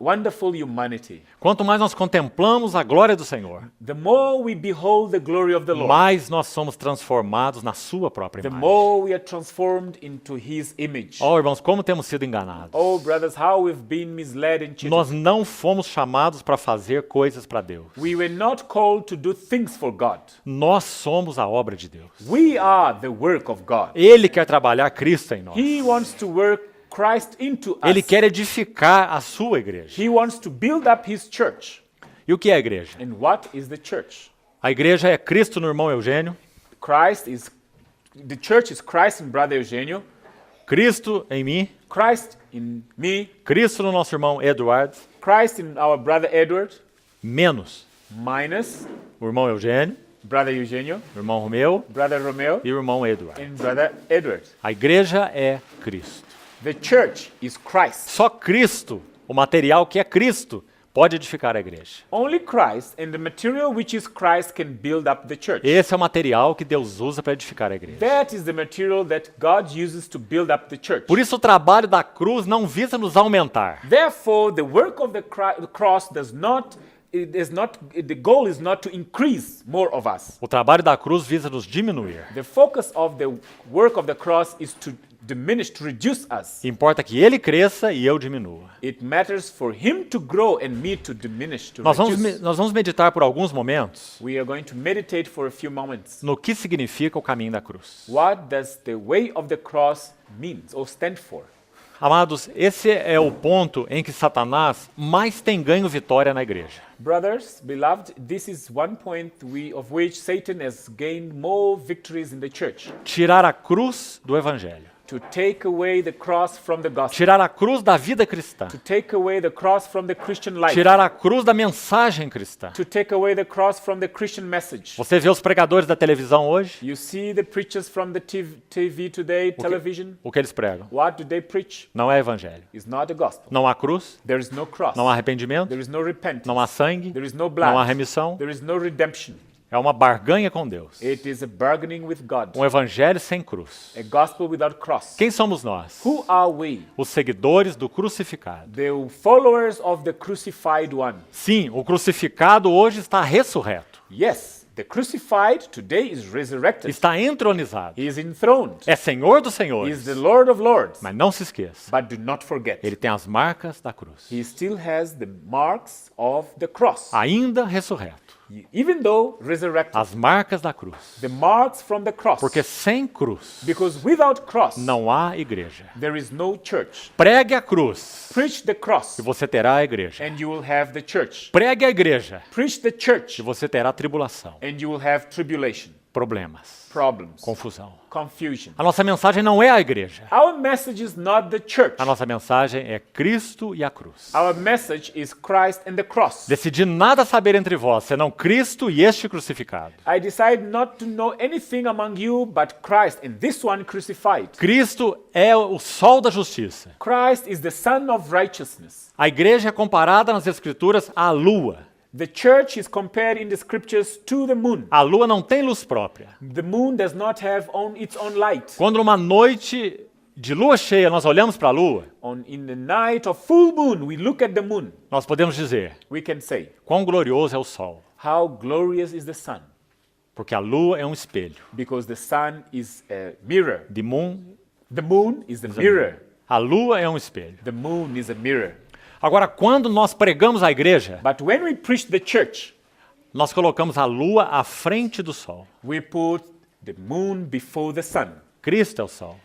wonderful humanity. Quanto mais nós contemplamos a glória do Senhor, The more we behold the glory of the Lord, mais nós somos transformados na sua própria the imagem. more we are transformed into His image. Oh, irmãos, como temos sido enganados. Oh, brothers, how we've been misled and cheated. Nós não fomos chamados para fazer coisas para Deus. We were not called to do things for God. Nós somos a obra de Deus. We are the work of God. Ele quer trabalhar Cristo em nós. He wants to work Christ into us. Ele quer edificar a sua igreja. He wants to build up His church. E o que é a igreja? And what is the church? A igreja é Cristo no irmão Eugênio, The church is Christ and Brother Eugenio, Cristo em mim, Christ in me, Cristo no nosso irmão Edward, Christ in our brother Edward, menos minus o irmão Eugênio, brother Eugenio, o irmão Romeu brother Romeo, e o irmão Edward. and brother Edward. A igreja é Cristo. The church is Christ. Só Cristo, o material que é Cristo, pode edificar a igreja. Only Christ and the material which is Christ can build up the church. Esse é o material que Deus usa para edificar a igreja. That is the material that God uses to build up the church. Por isso o trabalho da cruz não visa nos aumentar. Therefore, the work of the cross the goal is not to increase more of us. O trabalho da cruz visa nos diminuir. The focus of the work of the cross is to diminish, to reduce us. Importa que ele cresça e eu diminua. It matters for him to grow and me to diminish, to Nós reduce. vamos meditar por alguns momentos We are going to meditate for a few moments. no que significa o caminho da cruz. What does the way of the cross mean or stand for? Amados, esse é o ponto em que Satanás mais tem ganho vitória na igreja. Brothers, beloved, this is one point of which Satan has gained more victories in the church. Tirar a cruz do evangelho. To take away the cross from the gospel. Tirar a cruz da vida cristã. To take away the cross from the Christian life. Tirar a cruz da mensagem cristã. To take away the cross from the Christian message. Você vê os pregadores da televisão hoje? You see the preachers from the TV today, television. O que eles pregam? What do they preach? Não é evangelho. It's not the gospel. Não há cruz, There is no cross. não há arrependimento, There is no repentance. não há sangue, There is no blood. não há remissão. There is no redemption. É uma barganha com Deus. It is a bargaining with God. Um evangelho sem cruz. A gospel without cross. Quem somos nós? Who are we? Os seguidores do crucificado. The followers of the crucified one. Sim, o crucificado hoje está ressurreto. Yes, the crucified today is resurrected. Está entronizado. He is enthroned. É Senhor dos He is senhores. the Lord of lords. Mas não se esqueça, But do not forget, ele tem as marcas da cruz. he still has the marks of the cross. Ainda ressurreto. Even though resurrected, As marcas da cruz. the marks from the cross. Porque sem cruz Because without cross, não há igreja. there is no church. Pregue a cruz Preach the cross, e você terá a igreja. and you will have the church. Pregue a igreja Preach the church, e você terá tribulação, and you will have tribulation, problemas, problems, confusão. confusion. A nossa mensagem não é a igreja. Our message is not the church. A nossa mensagem é Cristo e a cruz. Our message is Christ and the cross. Decidi nada saber entre vós, senão Cristo e este crucificado. I decide not to know anything among you but Christ and this one crucified. Cristo é o sol da justiça. Christ is the sun of righteousness. A igreja é comparada nas Escrituras à lua. The church is compared in the scriptures to the moon. A lua não tem luz própria. The moon does not have its own light. Quando numa noite de lua cheia nós olhamos para a lua, In the night of full moon, we look at the moon. nós podemos dizer: We can say, quão glorioso é o sol. how glorious is the sun. Porque a lua é um espelho. Because the sun is a mirror. The moon, The moon is a mirror. a lua é um espelho. The moon is a mirror. Agora, quando nós pregamos a igreja, But when we preach the church, nós colocamos a lua à frente do sol. we put the moon before the sun. Cristo é o sol.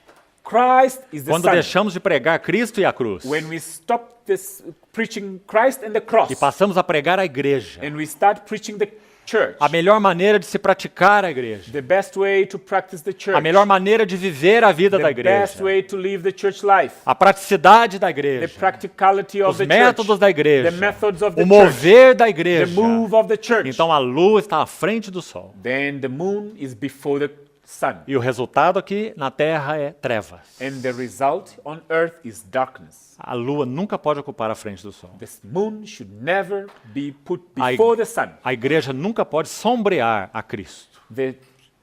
Christ is the Quando sun. deixamos de pregar Cristo e a cruz When we stop this preaching Christ and the cross, e passamos a pregar a igreja, and we start preaching the church, a melhor maneira de se praticar a igreja, the best way to practice the church, a melhor maneira de viver a vida da the igreja, best way to live the church life, a praticidade da the igreja, practicality of os the métodos church, da igreja, the methods of the o church, mover da the igreja. move of the church. Então a lua está à frente do sol. Then the moon is before the sun. E o resultado aqui na terra é trevas. And the result on earth is darkness. A lua nunca pode ocupar a frente do sol. The moon should never be put A before the sun. A igreja nunca pode sombrear a Cristo. The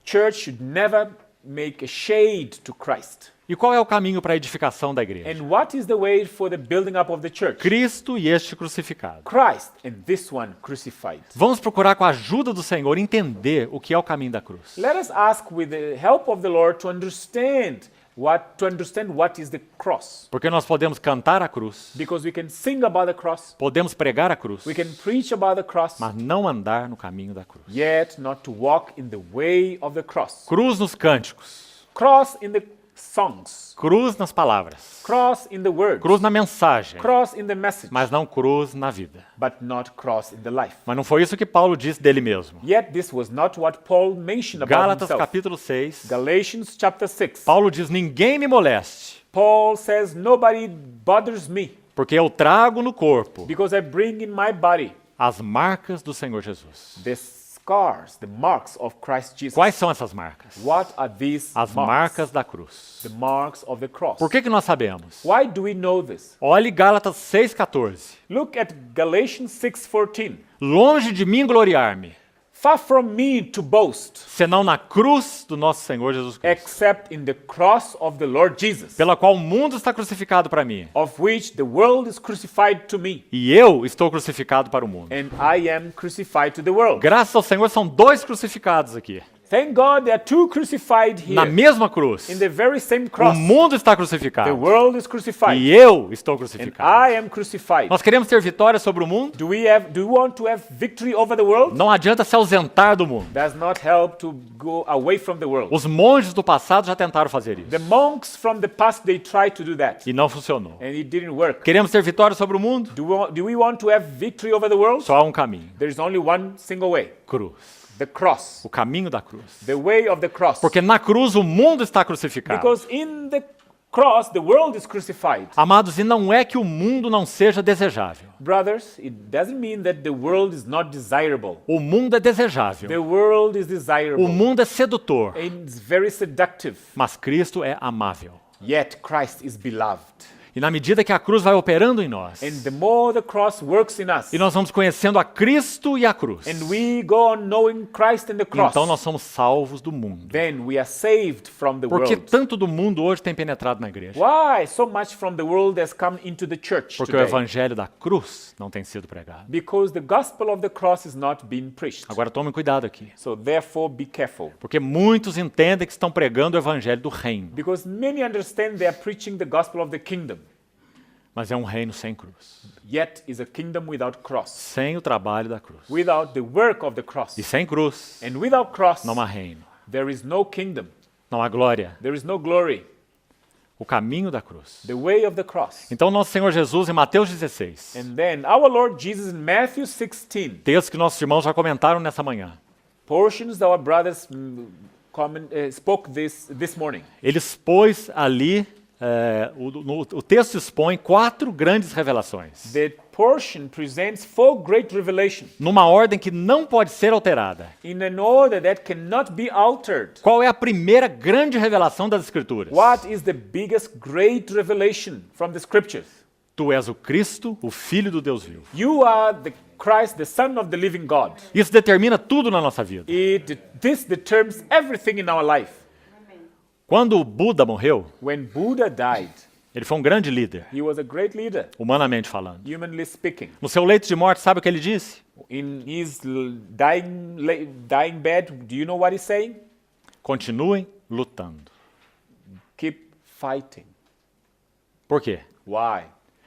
church should never make a shade to Christ. E qual é o caminho para a edificação da igreja? And what is the way for the building up of the church? Cristo e este crucificado. Christ and this one crucified. Vamos procurar com a ajuda do Senhor entender o que é o caminho da cruz. Let us ask with the help of the Lord to understand what is the cross. Porque nós podemos cantar a cruz, Because we can sing about the cross, podemos pregar a cruz, we can preach about the cross, mas não andar no caminho da cruz. yet not to walk in the way of the cross. Cruz nos cânticos, Cross in the songs. Cruz nas palavras. Cross in the words. Cruz na mensagem. Cross in the message. Mas não cruz na vida. But not cross in the life. Mas não foi isso que Paulo disse dele mesmo. Yet this was not what Paul mentioned about Gálatas himself. capítulo 6. Galatians chapter 6. Paulo diz: ninguém me moleste, Paul says, nobody bothers me porque eu trago no corpo because I bring in my body as marcas do Senhor Jesus. the scars, the marks of Christ Jesus. Quais são essas marcas? What are these As marks? marcas da cruz. The marks of the cross. Por que nós sabemos? Why do we know this? Olhe Gálatas 6,14. Look at Galatians 6:14. Longe de mim gloriar-me, Far from me to boast, senão na cruz do nosso Senhor Jesus Cristo, except in the cross of the Lord Jesus, pela qual o mundo está crucificado para mim, of which the world is crucified to me, e eu estou crucificado para o mundo. and I am crucified to the world. Graças ao Senhor, são dois crucificados aqui. Thank God there are two crucified Na here. mesma cruz. In the very same O cross, mundo está the crucificado. world is crucified, E eu estou and crucificado. I am crucified. Nós queremos ter vitória sobre o mundo? Do we want to have victory over the world? Não adianta se ausentar do mundo. Does not help to go away from the world. Os monges do passado já tentaram fazer isso. The monks from the past, they tried to do that, E não funcionou. and it didn't work. Queremos ter vitória sobre o mundo? Do we want to have victory over the world? Só há um caminho. There's only one single way, Cruz. the cross, O caminho da cruz. the way of the cross. Porque na cruz o mundo está crucificado. Because in the cross, the world is crucified. Amados, e não é que o mundo não seja desejável. Brothers, it doesn't mean that the world is not desirable. O mundo é desejável. The world is O desirable. mundo é sedutor. And it's very seductive. Mas Cristo é amável. Yet Christ is beloved. E na medida que a cruz vai operando em nós, And the more the cross works in us, e nós vamos conhecendo a Cristo e a cruz, and we go on knowing Christ and the cross, então nós somos salvos do mundo. then we are saved from the Por que world. tanto do mundo hoje tem penetrado na igreja? Why so much from the world has come into the church Porque o today? evangelho da cruz não tem sido pregado. Because the gospel of the cross is not being preached. Agora tome cuidado aqui. So therefore be careful. Porque muitos entendem que estão pregando o evangelho do reino. Because many understand they are preaching the gospel of the kingdom. Mas é um reino sem cruz. Yet is a kingdom without cross. Sem o trabalho da cruz. Without the work of the cross. E sem cruz, And without cross, não há reino. there is no kingdom. Não há glória. There is no glory. O caminho da cruz. The way of the cross. Então, nosso Senhor Jesus, em Mateus 16, And then our Lord Jesus in Matthew 16, texto que nossos irmãos já comentaram nessa manhã, portions that our brothers spoke this morning. ele expôs ali, o texto expõe 4 grandes revelações, The portion presents 4 great revelations numa ordem que não pode ser alterada. in an order that cannot be altered. Qual é a primeira grande revelação das Escrituras? What is the biggest great revelation from the scriptures? Tu és o Cristo, o Filho do Deus vivo. You are the Christ, the Son of the living God. Isso determina tudo na nossa vida. This determines everything in our life. Quando o Buda morreu, When Buddha died, ele foi um grande líder, he was a great leader, humanamente falando. humanly speaking. No seu leito de morte, sabe o que ele disse? In his dying bed, do you know what he's saying? Continuem lutando. Keep fighting. Por quê? Why?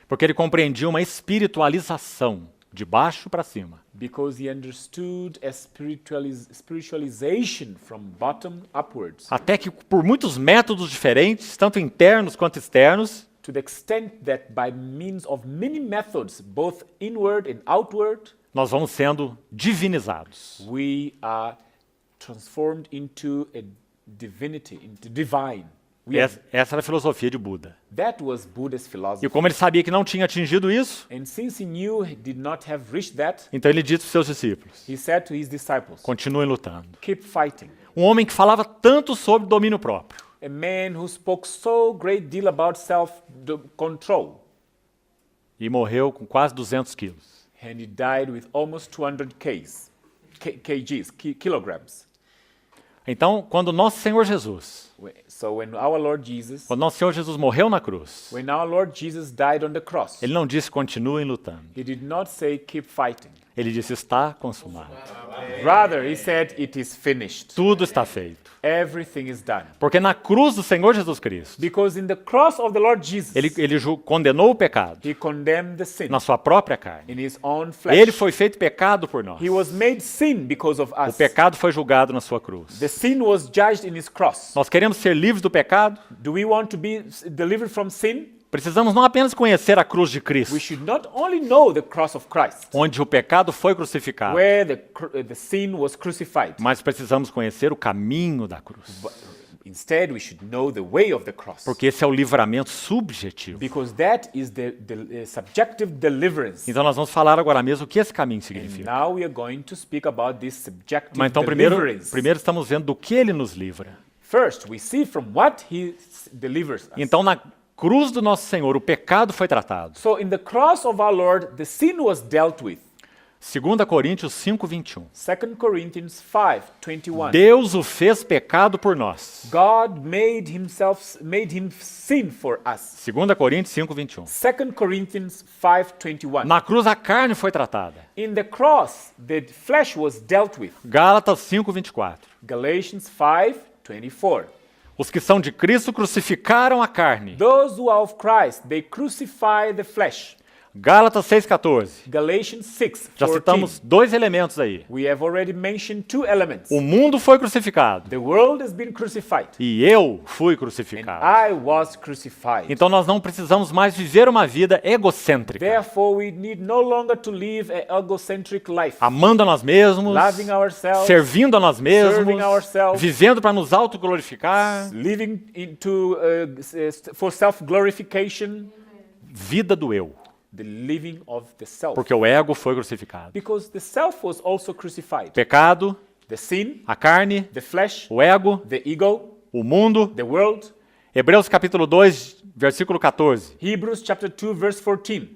Porque ele compreendia uma espiritualização, de baixo para cima. Because he understood a spiritualization from bottom upwards, Até que por muitos métodos diferentes, tanto internos quanto externos, to the extent that by means of many methods, both inward and outward, nós vamos sendo divinizados. we are transformed into a divinity, into divine. Essa era a filosofia de Buda. That was Buddha's E philosophy. como ele sabia que não tinha atingido isso, And since he knew he did not have reached that, então ele disse para os seus discípulos, he said to his disciples, continuem lutando. keep fighting. Um homem que falava tanto sobre domínio próprio, A man who spoke so great deal about self-control, e morreu com quase 200 quilos. and he died with almost 200 kilograms. Então, quando nosso Senhor Jesus, So when our Lord Jesus, quando nosso Senhor Jesus morreu na cruz, when our Lord Jesus died on the cross, ele não disse continuem lutando. he did not say keep fighting. Ele disse, está consumado. Rather, he said, it is finished. Tudo está feito. Everything is done. Porque na cruz do Senhor Jesus Cristo, Because in the cross of the Lord Jesus, ele condenou o pecado he condemned the sin na sua própria carne. in his own flesh. Ele foi feito pecado por nós. He was made sin because of O us. pecado foi julgado na sua cruz. The sin was judged in his cross. Nós queremos ser livres do pecado? Do we want to be delivered from sin? Precisamos não apenas conhecer a cruz de Cristo, We should not only know the cross of Christ, onde o pecado foi crucificado, where the sin was crucified. mas precisamos conhecer o caminho da cruz. But instead, we should know the way of the cross. Porque esse é o livramento subjetivo. Because that is the subjective deliverance. Então nós vamos falar agora mesmo o que esse caminho And significa. now we are going to speak about this subjective Mas então primeiro deliverance. estamos vendo do que ele nos livra. First, we see from what he delivers us. Então na cruz do nosso Senhor o pecado foi tratado. So in the cross of our Lord, the sin was dealt with. 2 Coríntios 5:21. 2 Corinthians 5:21. Deus o fez pecado por nós. God made him sin for us. 2 Coríntios 5:21. 2 Corinthians 5:21. Na cruz a carne foi tratada. In the cross, the flesh was dealt with. Gálatas 5:24. Galatians 5:24. Os que são de Cristo crucificaram a carne. Those who are of Christ, they crucify the flesh. Gálatas 6:14. Galatians 6:14. Já citamos dois elementos aí. We have already mentioned two elements. O mundo foi crucificado The world has been crucified, e eu fui and crucificado. I was crucified. Então nós não precisamos mais viver uma vida egocêntrica, Therefore, we need no longer to live an egocentric life, amando a nós mesmos, loving ourselves, servindo a nós mesmos, serving ourselves, vivendo para nos autoglorificar. living for self-glorification, Vida do eu, the living of the self. porque o ego foi crucificado. Because the self was also crucified. Pecado, The sin, a carne, the flesh, o ego, the ego, o mundo. the world. Hebreus capítulo 2, versículo 14. Hebrews chapter 2, verse 14.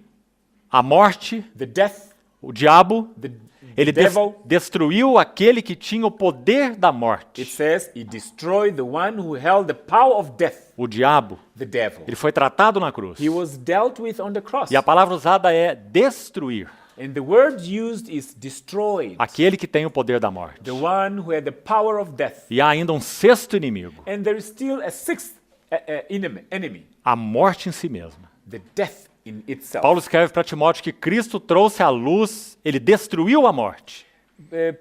A morte, The death, o diabo, the ele devil. destruiu aquele que tinha o poder da It morte. says he destroyed the one who held the power of death, O diabo, the devil. ele foi tratado na cruz. He was dealt with on the cross. E a palavra usada é destruir And the word used is destroyed, aquele que tem o poder da morte. the one who had the power of death. E há ainda um sexto inimigo, And there is still a sixth enemy, a morte em si mesma. the death in itself. Paulo escreve para Timóteo que Cristo trouxe à luz, ele destruiu a morte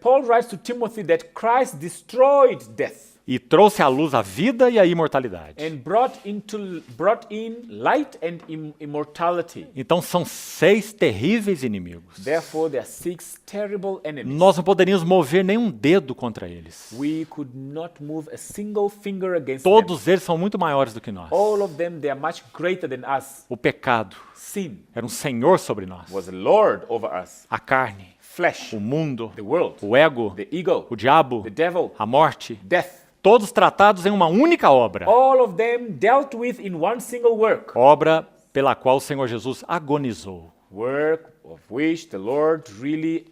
Paul writes to Timothy that Christ destroyed death e trouxe à luz a vida e a imortalidade. and brought in light and immortality. Então são 6 terríveis inimigos. Therefore, there are 6 terrible enemies. Nós não poderíamos mover nenhum dedo contra eles. We could not move a single finger against them. Todos eles são muito maiores do que nós. All of them, they are much greater than us. O pecado Sin era um senhor sobre nós. was Lord over us. A carne, Flesh, o mundo, the world, o ego, the ego, o diabo, the devil, a morte, death. todos tratados em uma única obra. All of them dealt with in one single work. Obra pela qual o Senhor Jesus agonizou. Work of which the Lord really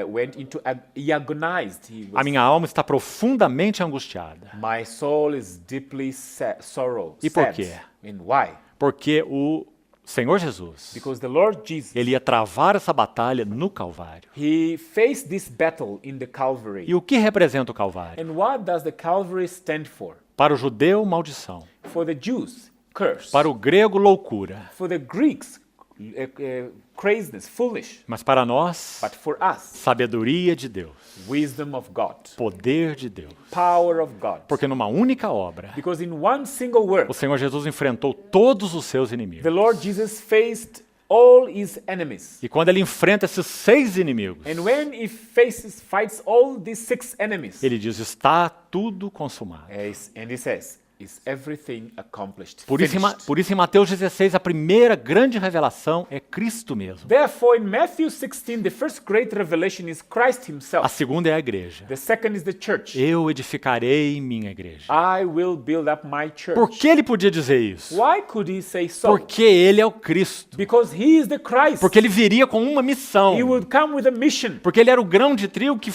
went into, he agonized. A minha alma está profundamente angustiada. My soul is deeply sorrow. E por sad. quê? And why? Porque o Senhor Jesus, Because the Lord Jesus, ele ia travar essa batalha no Calvário. he faced this battle in the Calvary. E o que representa o Calvário? And what does the Calvary stand for? Para o judeu, maldição. For the Jews, curse. Para o grego, loucura. For the Greeks, craziness, foolish. Mas para nós, But for us, sabedoria de Deus, wisdom of God, poder de Deus. power of God. Porque numa única obra, Because in one single work, o Senhor Jesus enfrentou todos os seus the inimigos. Lord Jesus faced all his enemies. E quando ele enfrenta esses 6 inimigos, And when he fights all these 6 enemies, ele diz, está tudo consumado. and he says, is everything accomplished, Por isso, finished. em Mateus 16, a primeira grande revelação é Cristo mesmo. Therefore, in Matthew 16, the first great revelation is Christ A himself. segunda é a igreja. The second is the church. Eu edificarei minha igreja. I will build up my church. Por que ele podia dizer isso? Why could he say so? Porque ele é o Cristo. Because he is the Christ. Porque ele viria com uma missão. He would come with a mission. Porque ele era o grão de trigo que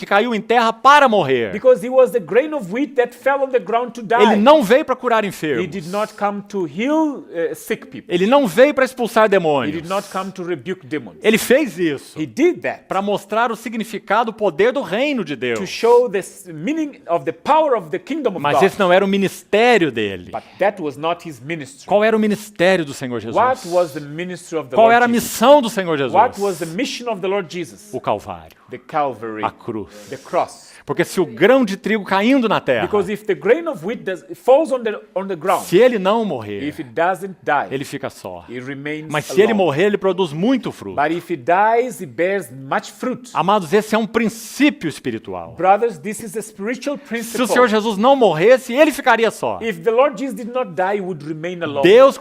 caiu em terra para morrer. Because he was the grain of wheat that fell on the ground to die. Ele não veio para curar He enfermos. did not come to heal sick people. Ele não veio para expulsar He demônios. did not come to rebuke demons. Ele fez isso He did that para mostrar o significado, o poder do reino de to Deus. show the meaning of the power of the kingdom of Mas God. esse não era o ministério dele. But that was not his ministry. Qual era o ministério do Senhor Jesus? What was the ministry of the Qual Lord era a Jesus? missão do Senhor Jesus? What was the mission of the Lord Jesus? O Calvário, The Calvary, a cruz. the cross. Porque se o grão de trigo caindo na terra, Because if the grain of wheat falls on the ground, se ele não morrer, if it doesn't die, ele fica só. it remains Mas se ele alone. morrer, ele produz muito fruto. But if it dies, it bears much fruit. Amados, esse é um princípio espiritual. Brothers, this is a spiritual Se o principle. Senhor Jesus não morresse, ele ficaria só. If the Lord Jesus did not die, he would remain alone. Deus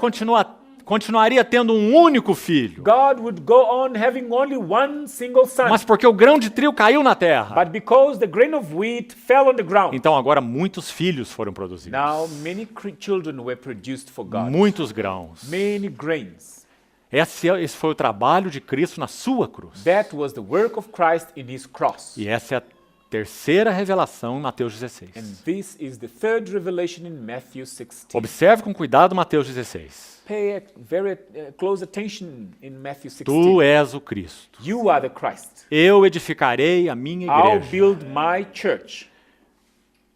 continuaria tendo um único filho. God would go on having only one single son. Mas porque o grão de trigo caiu na terra, But because the grain of wheat fell on the ground, então agora muitos filhos foram produzidos. now many children were produced for God. Muitos grãos. Many grains. Esse foi o trabalho de Cristo na sua cruz. That was the work of Christ in his cross. E essa é a terceira revelação em Mateus 16. And this is the third revelation in Matthew 16. Observe com cuidado Mateus 16. Pay very close attention in Matthew 16. Tu és o Cristo. You are the Christ. Eu edificarei a minha I'll igreja. build my church.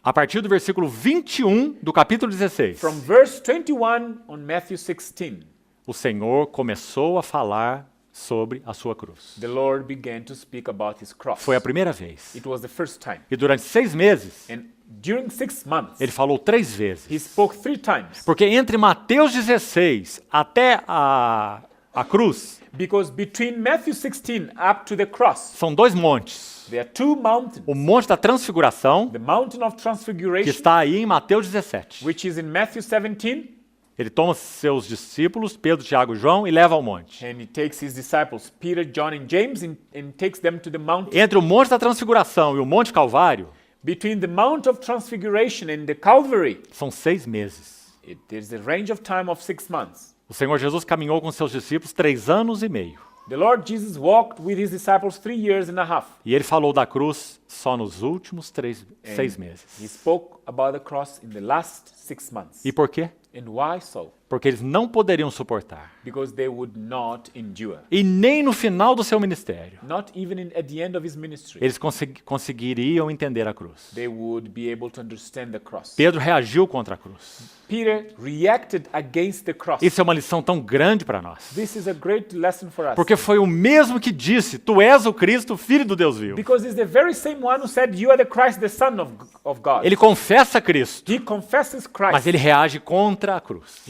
A partir do versículo 21 do capítulo 16, From verse 21 on Matthew 16, o Senhor começou a falar sobre a sua cruz. the Lord began to speak about his cross. Foi a primeira vez. It was the first time. E durante 6 meses, And during 6 months, ele falou 3 vezes. he spoke 3 times. Porque entre Mateus 16 até a cruz, Because between Matthew 16 up to the cross, são 2 montes. there are 2 mountains. O Monte da Transfiguração, The mountain of que transfiguration, está aí em Mateus 17. which is in Matthew 17, Ele toma seus discípulos, Pedro, Tiago e João, e leva ao monte. and he takes his disciples, Peter, John, and James, and takes them to the mountain. Entre o Monte da Transfiguração e o Monte Calvário, Between the Mount of Transfiguration and the Calvary, são 6 meses. there's a range of time of 6 months. O Senhor Jesus caminhou com seus discípulos 3 anos e meio. The Lord Jesus walked with his disciples 3 years and a half. E ele falou da cruz só nos últimos 6 He meses. spoke about the cross in the last 6 months. E por quê? And why so? Porque eles não poderiam suportar. Because they would not endure. E nem no final do seu ministério, Not even at the end of his ministry. eles conseguiriam entender a cruz. They would be able to understand the cross. Pedro reagiu contra a cruz. Peter reacted against the cross. Isso é uma lição tão grande para nós. This is a great lesson for us. Porque foi o mesmo que disse, tu és o Cristo, filho do Deus vivo. Because it's the very same one who said, you are the Christ, the Son of God. Ele confessa Cristo, He confesses mas Christ. ele reage contra a cruz.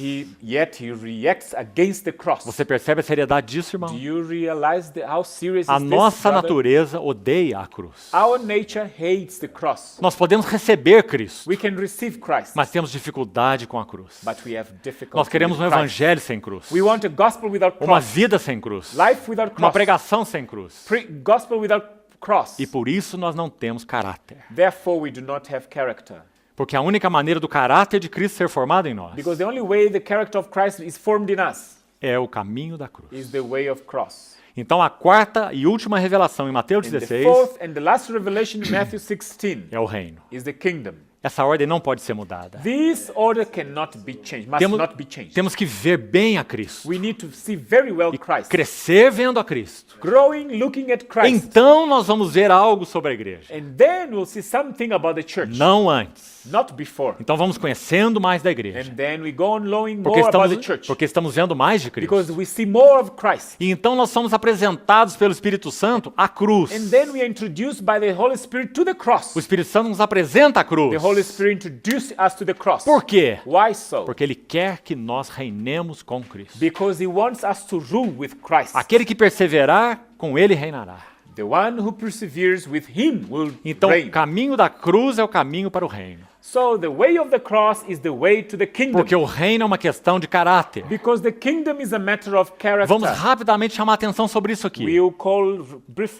Yet he reacts against the cross. Você percebe a seriedade disso, Do irmão? you realize how serious A is this, nossa brother? natureza odeia a cruz. Our nature hates the cross. Nós podemos receber Cristo, We can receive Christ, mas temos dificuldade com a cruz. but we have difficulty Nós queremos with um Christ. evangelho sem cruz, We want a gospel without uma cross, vida sem cruz, life without uma cross, pregação sem cruz. gospel without cross. E por isso nós não temos caráter. Therefore, we do not have character. Porque a única maneira do caráter de Cristo ser formado em nós Because the only way the character of Christ is formed in us é o caminho da cruz. is the way of cross. Então a quarta e última revelação em Mateus And the 16 fourth and the last revelation in Matthew 16 é o reino. is the kingdom. Essa ordem não pode ser mudada. This order cannot be changed, must Temos, not be changed. temos que ver bem a Cristo. We need to see very well Christ. Crescer vendo a Cristo. Growing, looking at Christ. Então nós vamos ver algo sobre a igreja. And then we'll see something about the church. Não antes. Not before. Então vamos conhecendo mais da igreja. And then we go on knowing Porque more about the estamos, church. porque estamos vendo mais de Cristo. Because we see more of Christ. E então nós somos apresentados pelo Espírito Santo à cruz. And then we are introduced by the Holy Spirit to the cross. O Espírito Santo nos apresenta a cruz. The Holy Spirit introduces us to the cross. Por quê? Why so? Porque Ele quer que nós reinemos com Cristo. Because He wants us to rule with Christ. Aquele que perseverar, com Ele reinará. The one who perseveres with Him will Então reign. o caminho da cruz é o caminho para o reino. So the way of the cross is the way to the kingdom. Porque o reino é uma questão de caráter. Because the kingdom is a matter of character. Vamos rapidamente chamar atenção sobre isso aqui. We'll call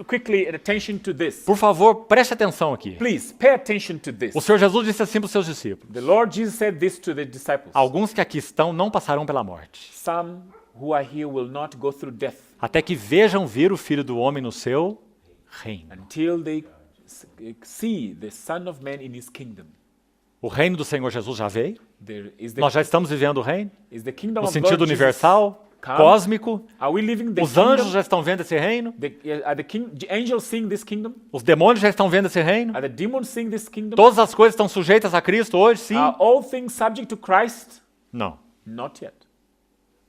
quickly attention to this. Por favor, preste atenção aqui. Please pay attention to this. O Senhor Jesus disse assim para os seus discípulos: The Lord Jesus said this to the disciples. alguns que aqui estão não passarão pela morte, Some who are here will not go through death até que vejam vir o Filho do Homem no seu reino. until they see the Son of Man in His kingdom. O reino do Senhor Jesus já veio? Is Nós já estamos vivendo o reino? the kingdom No of sentido Lord Jesus universal, come? cósmico? Are we living the Os anjos kingdom? já estão vendo esse reino? Are the angels seeing this kingdom? Os demônios já estão vendo esse reino? Are the demons seeing this kingdom? Todas as coisas estão sujeitas a Cristo hoje, sim? Are all things subject to Christ? Não. Not yet.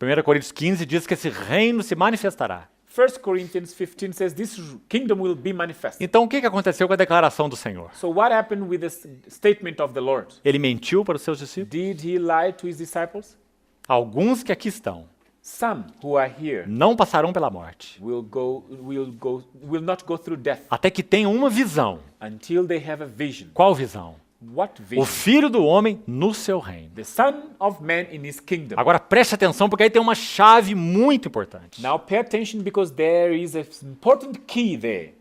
1 Coríntios 15 diz que esse reino se manifestará. 1 Corinthians 15 says this kingdom will be manifest. Então, o que aconteceu com a declaração do Senhor? So what happened with this statement of the Lord? Ele mentiu para os seus discípulos? Did he lie to his disciples? Alguns que aqui estão Some who are here não passarão pela morte, will not go through death até que tenham uma visão. until they have a vision. Qual visão? What O vision? Filho do Homem no seu reino. The Son of Man in his kingdom. Agora preste atenção, porque aí tem uma chave muito importante. Now pay attention because there is an important key there.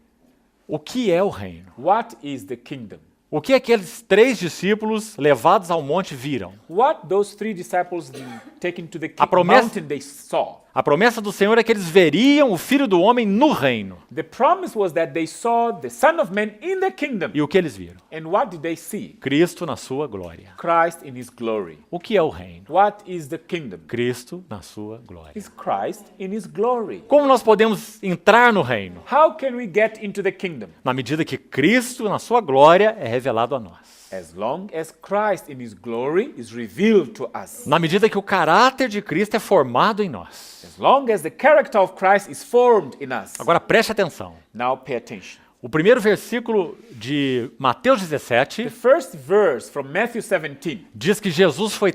O que é o reino? What is the kingdom? O que aqueles 3 discípulos levados ao monte viram? What those 3 disciples taken to the promessa- mountain they saw? A promessa do Senhor é que eles veriam o Filho do Homem no reino. The promise was that they saw the Son of Man in the kingdom. E o que eles viram? And what did they see? Cristo na sua glória. Christ in his glory. O que é o reino? What is the kingdom? Cristo na sua glória. Is Christ in his glory. Como nós podemos entrar no reino? How can we get into the kingdom? Na medida que Cristo na sua glória é revelado a nós. As long as Christ in his glory is revealed to us. Na medida que o caráter de Cristo é formado em nós. As long as the character of Christ is formed in us. Agora preste atenção. Now pay attention. O primeiro versículo de Mateus The 17 first verse from Matthew 17, diz que Jesus foi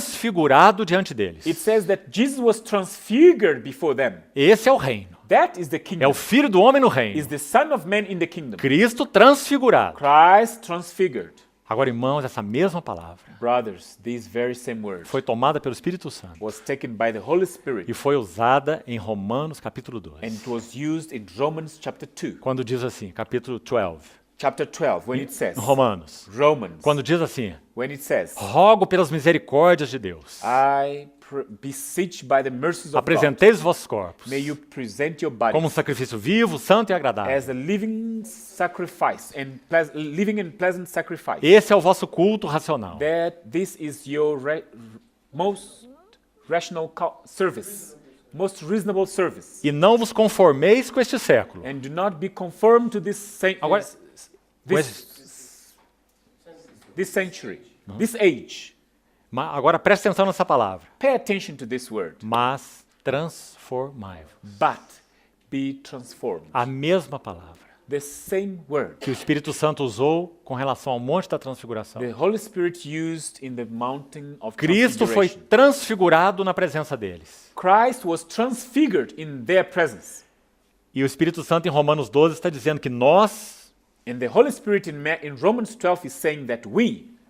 transfigurado diante deles. it says that Jesus was transfigured before them. Esse é o reino. That is the É kingdom. o Filho do Homem no reino. Is the Son of Man in the kingdom. Cristo transfigurado. Christ transfigured. Agora, irmãos, essa mesma palavra Brothers, this very same word foi tomada pelo Espírito Santo was taken by the Holy Spirit e foi usada em Romanos capítulo 2. and it was used in Romans chapter 2. Quando diz assim, capítulo 12, Chapter 12, when it says, Romanos. Romans, Quando diz assim, when it says, rogo pelas misericórdias de Deus, I beseech by the mercies of God, apresentei os vossos corpos may you present your body como um sacrifício vivo, santo e agradável. as a living sacrifice and living and pleasant sacrifice. Esse é o vosso culto racional. That this is your most rational service, most reasonable service. E não vos conformeis com este século. And do not be conformed to this Agora, this century, this age. Agora preste atenção nessa palavra. Pay attention to this word. Mas transformai-vos. But be transformed. A mesma palavra The same word que o Espírito Santo usou com relação ao monte da transfiguração. the Holy Spirit used in the mountain of Cristo foi transfiguration. transfigurado na presença deles. Christ was transfigured in their presence. E o Espírito Santo em Romanos 12 está dizendo que nós And the Holy Spirit in Romans 12 is saying that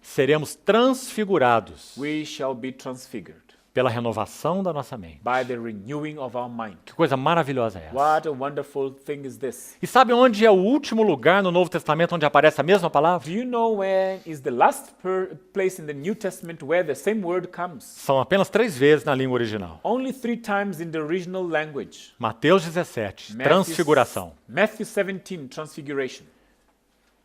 seremos transfigurados we shall be transfigured pela renovação da nossa mente. by the renewing of our mind. Que coisa maravilhosa é essa? What a wonderful thing is this. E sabe onde é o último lugar no Novo Testamento onde aparece a mesma palavra? Do you know where is the last place in the New Testament where the same word comes? São apenas 3 vezes na língua original. Only 3 times in the original language. Mateus 17, transfiguração. Matthew 17, transfiguration.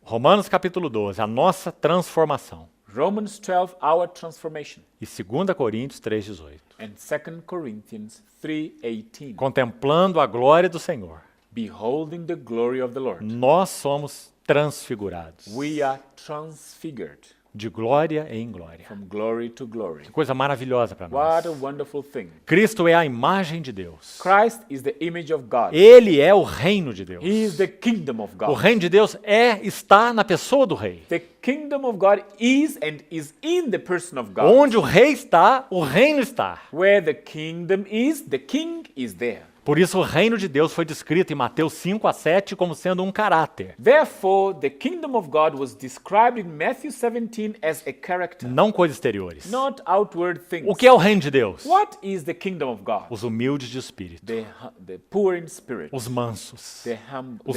Romanos capítulo 12, a nossa transformação. Romans 12, our transformation. E 2 Coríntios 3,18. And 2 Corinthians 3:18. Contemplando a glória do Senhor, Beholding the glory of the Lord. nós somos transfigurados. We are transfigured De glória em glória. from glory to glory. Que coisa maravilhosa para nós. What a wonderful thing. Cristo é a imagem de Deus. Christ is the image of God. Ele é o reino de Deus. He is the kingdom of O God. reino de Deus está na pessoa do rei. The kingdom of God is and is in the person of God. Onde o rei está, o reino está. Where the kingdom is, the king is there. Por isso o reino de Deus foi descrito em Mateus 5 a 7 como sendo um caráter, Therefore, the kingdom of God was described in Matthew 17 as a character, não coisas exteriores. not outward things. O que é o reino de Deus? What is the kingdom of God? Os humildes de espírito, The poor in spirit, os mansos, the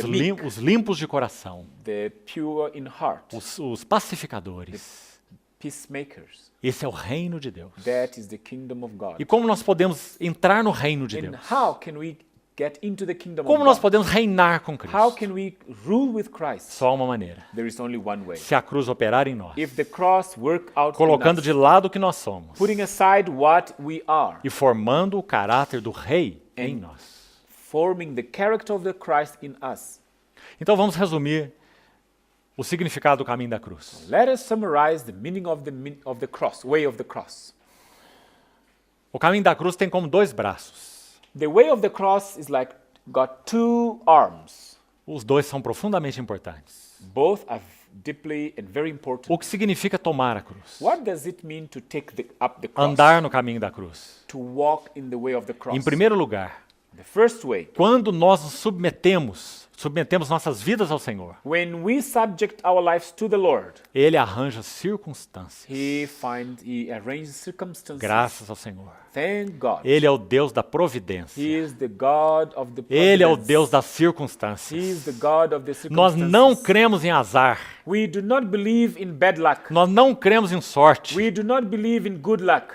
meek, os limpos de coração, the pure in heart, os pacificadores. peacemakers. Esse é o reino de Deus. That is the kingdom of God. E como nós podemos entrar no reino de And Deus? how can we get into the kingdom Como of nós God? podemos reinar com How Cristo? can we rule with Christ? Só uma maneira. There is only one way. Se a cruz operar em nós, If the cross work out in colocando us, de lado o que nós somos putting aside what we are, e formando o caráter do rei em nós. forming the character of the Christ in us. Então vamos resumir o significado do caminho da cruz. Let us summarize the meaning of the cross, way of the cross. O caminho da cruz tem como dois braços. The way of the cross is like got two arms. Os dois são profundamente importantes. Both are deeply and very important. O que significa tomar a cruz? What does it mean to take up the cross? Andar no caminho da cruz. To walk in the way of the cross. Em primeiro lugar, The first way, quando nós nos submetemos nossas vidas ao Senhor, when we subject our lives to the Lord, Ele arranja circunstâncias. He arranges circumstances. Graças ao Senhor. Thank God. Ele é o Deus da providência. He is the God of the Ele é o providence. Deus das He is circunstâncias. the God of the Nós circumstances. não cremos em azar. We do not believe in bad luck. Nós não cremos em sorte. We do not believe in good luck.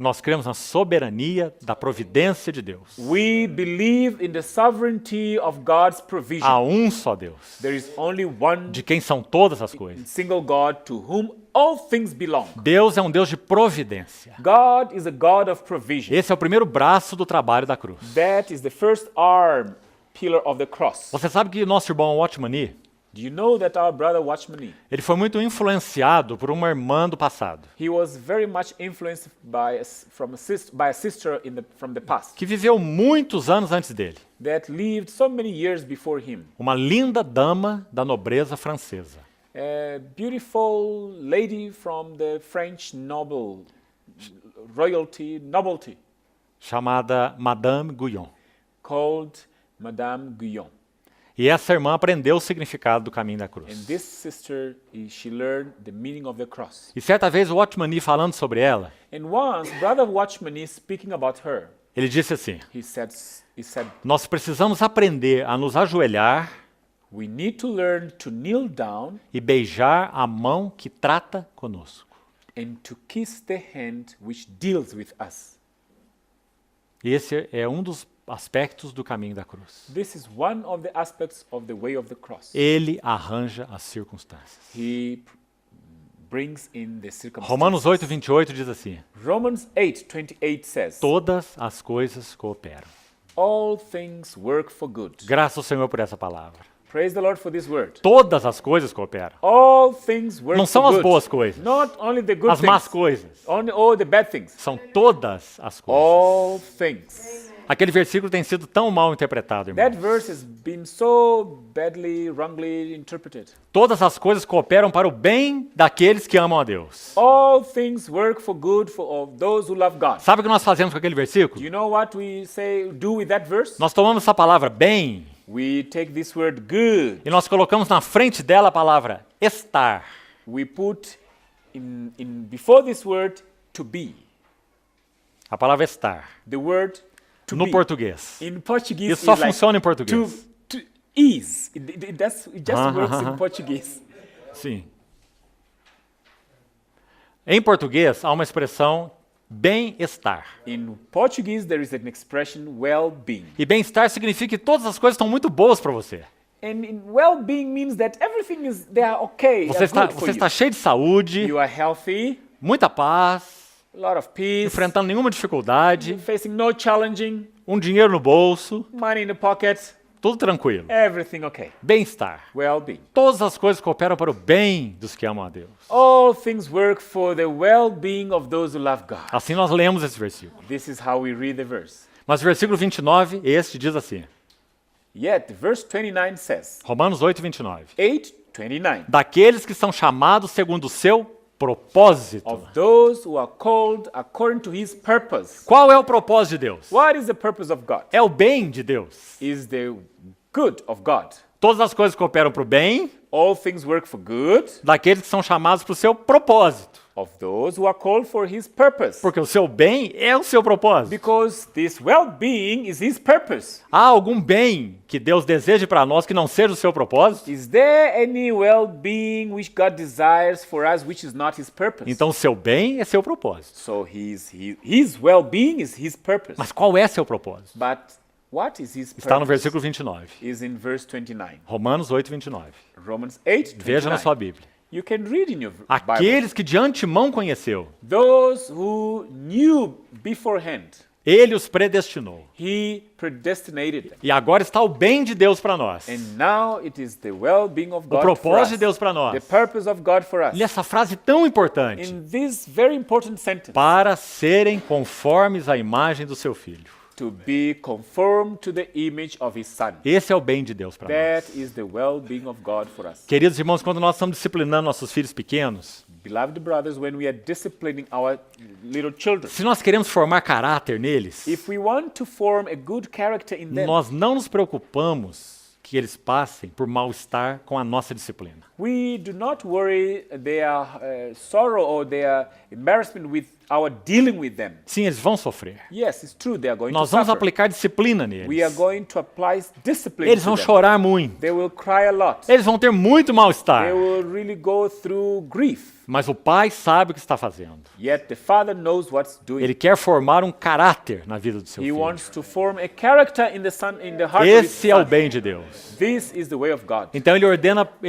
Nós cremos na soberania da providência de Deus. We believe in the sovereignty of God's provision. Há um só Deus, There is only one de quem são todas as coisas. single God to whom all things belong. Deus é um Deus de providência. God is a God of provision. Esse é o primeiro braço do trabalho da cruz. That is the first arm, pillar of the cross. Você sabe que nosso irmão Watchman Do you know that our brother Watchman, ele foi muito influenciado por uma irmã do passado, he was very much influenced by a sister from the past que viveu muitos anos antes dele. that lived so many years before him. Uma linda dama da nobreza francesa. A beautiful lady from the French nobility, Chamada Madame Guyon. called Madame Guyon. E essa irmã aprendeu o significado do caminho da And cruz. this sister, she learned the meaning of the cross. E certa vez o Watchman falando sobre ela, And once, Brother Watchman is speaking about her. ele disse assim: He said, nós precisamos aprender a nos ajoelhar we need to learn to kneel down e beijar a mão que trata conosco. and to kiss the hand which deals with us. Esse é um dos aspectos do caminho da cruz. This is one of the aspects of the way of the cross. Ele arranja as circunstâncias. He brings in the circumstances. Romanos 8:28 diz assim: Romans 8:28 says, todas as coisas cooperam. all things work for good. Graças ao Senhor por essa palavra. Praise the Lord for this word. Todas as coisas cooperam. All things work Não são for as good. boas coisas, Not only the good as más things, coisas. only all the bad things. São todas as coisas. All things. Aquele versículo tem sido tão mal interpretado, irmão. That verse has been so wrongly interpreted. Todas as coisas cooperam para o bem daqueles que amam a Deus. All things work for good of those who love God. Sabe o que nós fazemos com aquele versículo? Do you know what we do with that verse? Nós tomamos essa palavra bem We take this word good. e nós colocamos na frente dela a palavra estar. We put before this word to be. A palavra estar. The word to No be. português. In Portuguese, Isso só it's like funciona em português. to is. It just works in Portuguese. Sim. Em português, há uma expressão bem-estar. In Portuguese, there is an expression well-being. E bem-estar significa que todas as coisas estão muito boas para você. And well-being means that everything they are okay. Você They are está, good for você you. está cheio de saúde, You are healthy, muita paz, a lot of peace, enfrentando nenhuma dificuldade, facing no challenging, dinheiro no bolso, money in the pocket, tudo tranquilo. everything okay. Bem-estar. Well-being. Todas as coisas cooperam para o bem dos que amam a Deus. All things work for the well-being of those who love God. Assim nós lemos esse versículo. This is how we read the verse. Mas o versículo 29, este diz assim, Yet, verse 29 says, Romanos 8:29. 8:29, Daqueles que são chamados segundo o seu propósito. of those who are called according to his purpose. Qual é o propósito de Deus? What is the purpose of God? É o bem de Deus. Is the good of God. Todas as coisas cooperam para o bem All things work for good daqueles que são chamados para o seu propósito. of those who are called for his purpose. Porque o seu bem é o seu propósito. Because this well-being is his purpose. Há algum bem que Deus deseje para nós que não seja o seu propósito? Is there any well-being which God desires for us which is not his purpose? Então, o seu bem é seu propósito. So his well-being is his purpose. Mas qual é seu propósito? But What is his Está no purpose? versículo 29. Is in verse 29. Romanos 8, 29. Romans 8, Veja na 29. sua Bíblia. You can read in your Bible. Aqueles que de antemão conheceu, Those who knew beforehand, ele os predestinou. he predestinated them. E agora está o bem de Deus para nós. And now it is the well-being of O God for propósito us. de Deus para The nós. purpose of God for us. E essa frase tão importante. In this very important sentence, Para serem conformes à imagem do seu Filho. to be conformed to the image of his Son. Esse é o bem de Deus para nós. That is the well-being of God for us. Queridos irmãos, quando nós estamos disciplinando nossos filhos pequenos, Beloved brothers, when we are disciplining our little children, se nós queremos formar caráter neles, if we want to form a good character in them, nós não nos preocupamos que eles passem por mal-estar com a nossa disciplina. we do not worry their sorrow or their embarrassment with our dealing with them. Sim, eles vão sofrer. Yes, it's true, they are going Nós to vamos suffer. aplicar disciplina We are neles. going to apply discipline Eles to vão them. chorar muito. They will cry a lot. Eles vão ter muito mal-estar. They will really go through grief. Mas o pai sabe o que está fazendo. Yet the Father knows what's doing. Ele quer formar um caráter na vida do seu He filho. wants to form a character in the son, in the heart of his Esse é o son. bem de Deus. This is the way of God. Então ele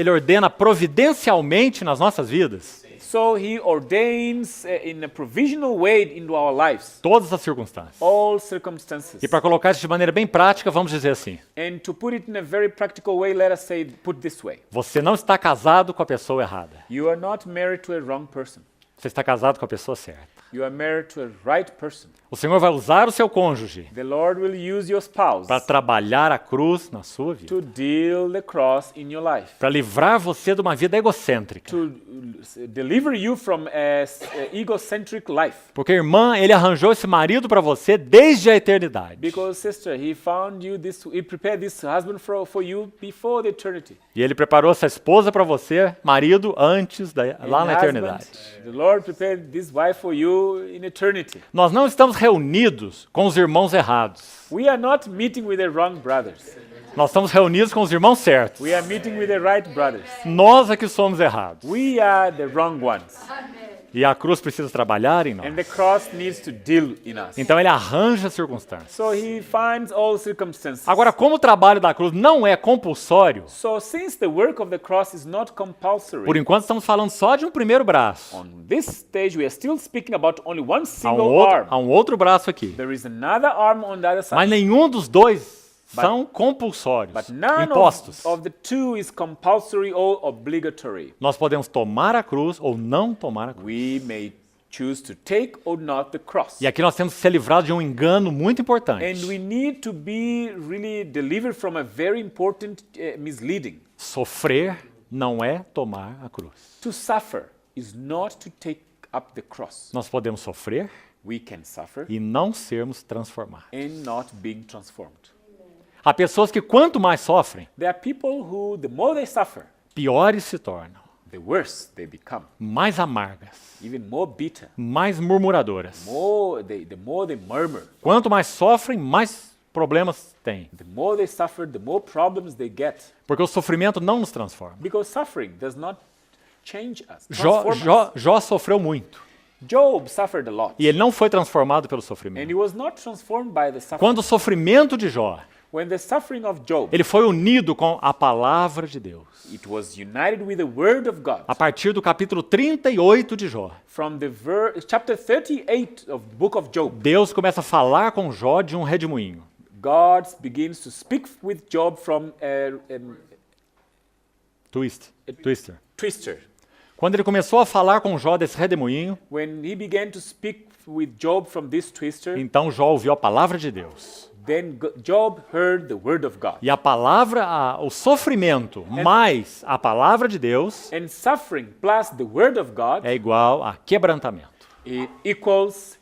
ordena providencialmente nas nossas vidas So he ordains in a provisional way into our lives todas as circunstâncias. all circumstances. E para colocar isso de maneira bem prática, vamos dizer assim: And to put it in a very practical way, let us say, put this way. você não está casado com a pessoa errada. You are not married to a wrong person. Você está casado com a pessoa certa. You are married to a right person. O Senhor vai usar o seu cônjuge The Lord will use your spouse para trabalhar a cruz na sua vida, to deal the cross in your life, para livrar você de uma vida egocêntrica. to deliver you from a egocentric life. Porque, irmã, ele arranjou esse marido para você desde a eternidade. Because, sister, he found you this, he prepared this husband for you before the eternity. E ele preparou essa esposa para você, marido, antes, lá na And eternidade. husband, the Lord prepared this wife for you in eternity. Nós não estamos reunidos com os irmãos errados. We are not meeting with the wrong brothers. Nós estamos reunidos com os irmãos certos. We are meeting with the right brothers. Nós é que somos errados. We are the wrong ones. E a cruz precisa trabalhar em And nós. the cross needs to deal in us. Então ele arranja circunstâncias. So he finds all circumstances. Agora, como o trabalho da cruz não é compulsório, So since the work of the cross is not compulsory, por enquanto estamos falando só de um primeiro braço. on this stage we are still speaking about only one Há single arm. um outro braço aqui. There is another arm on the other side. Mas nenhum dos dois são compulsórios, But none impostos. of the two is compulsory or obligatory. Nós podemos tomar a cruz ou não tomar a cruz. We may choose to take or not the cross. E aqui nós temos que ser livrados de um engano muito importante. And we need to be really delivered from a very important misleading. Sofrer não é tomar a cruz. To suffer is not to take up the cross. Nós podemos sofrer We can suffer e não sermos transformados. and not being transformed. Há pessoas que quanto mais sofrem, There are people who, the more they suffer, piores se tornam, the worse they become, mais amargas, even more bitter. mais murmuradoras. The more they murmur, Quanto mais sofrem, mais problemas têm. the more they suffer, the more problems they get. Porque o sofrimento não nos transforma. Because suffering does not change us, transform us. Jó sofreu muito. Job suffered a lot, E ele não foi transformado pelo and sofrimento. he was not transformed by the suffering. Quando o sofrimento de Jó, When the suffering of Job, ele foi unido com a palavra de Deus. it was united with the word of God. A partir do capítulo 38 de Jó, From the chapter 38 of the book of Job, Deus começa a falar com Jó de um redemoinho. God begins to speak with Job from a Twister. twister. Quando ele começou a falar com Jó desse redemoinho, When he began to speak with Job from this twister, então Jó ouviu a palavra de Deus. then Job heard the word of God. E a palavra, o sofrimento mais a palavra de Deus And suffering plus the word of God, é igual a quebrantamento. it equals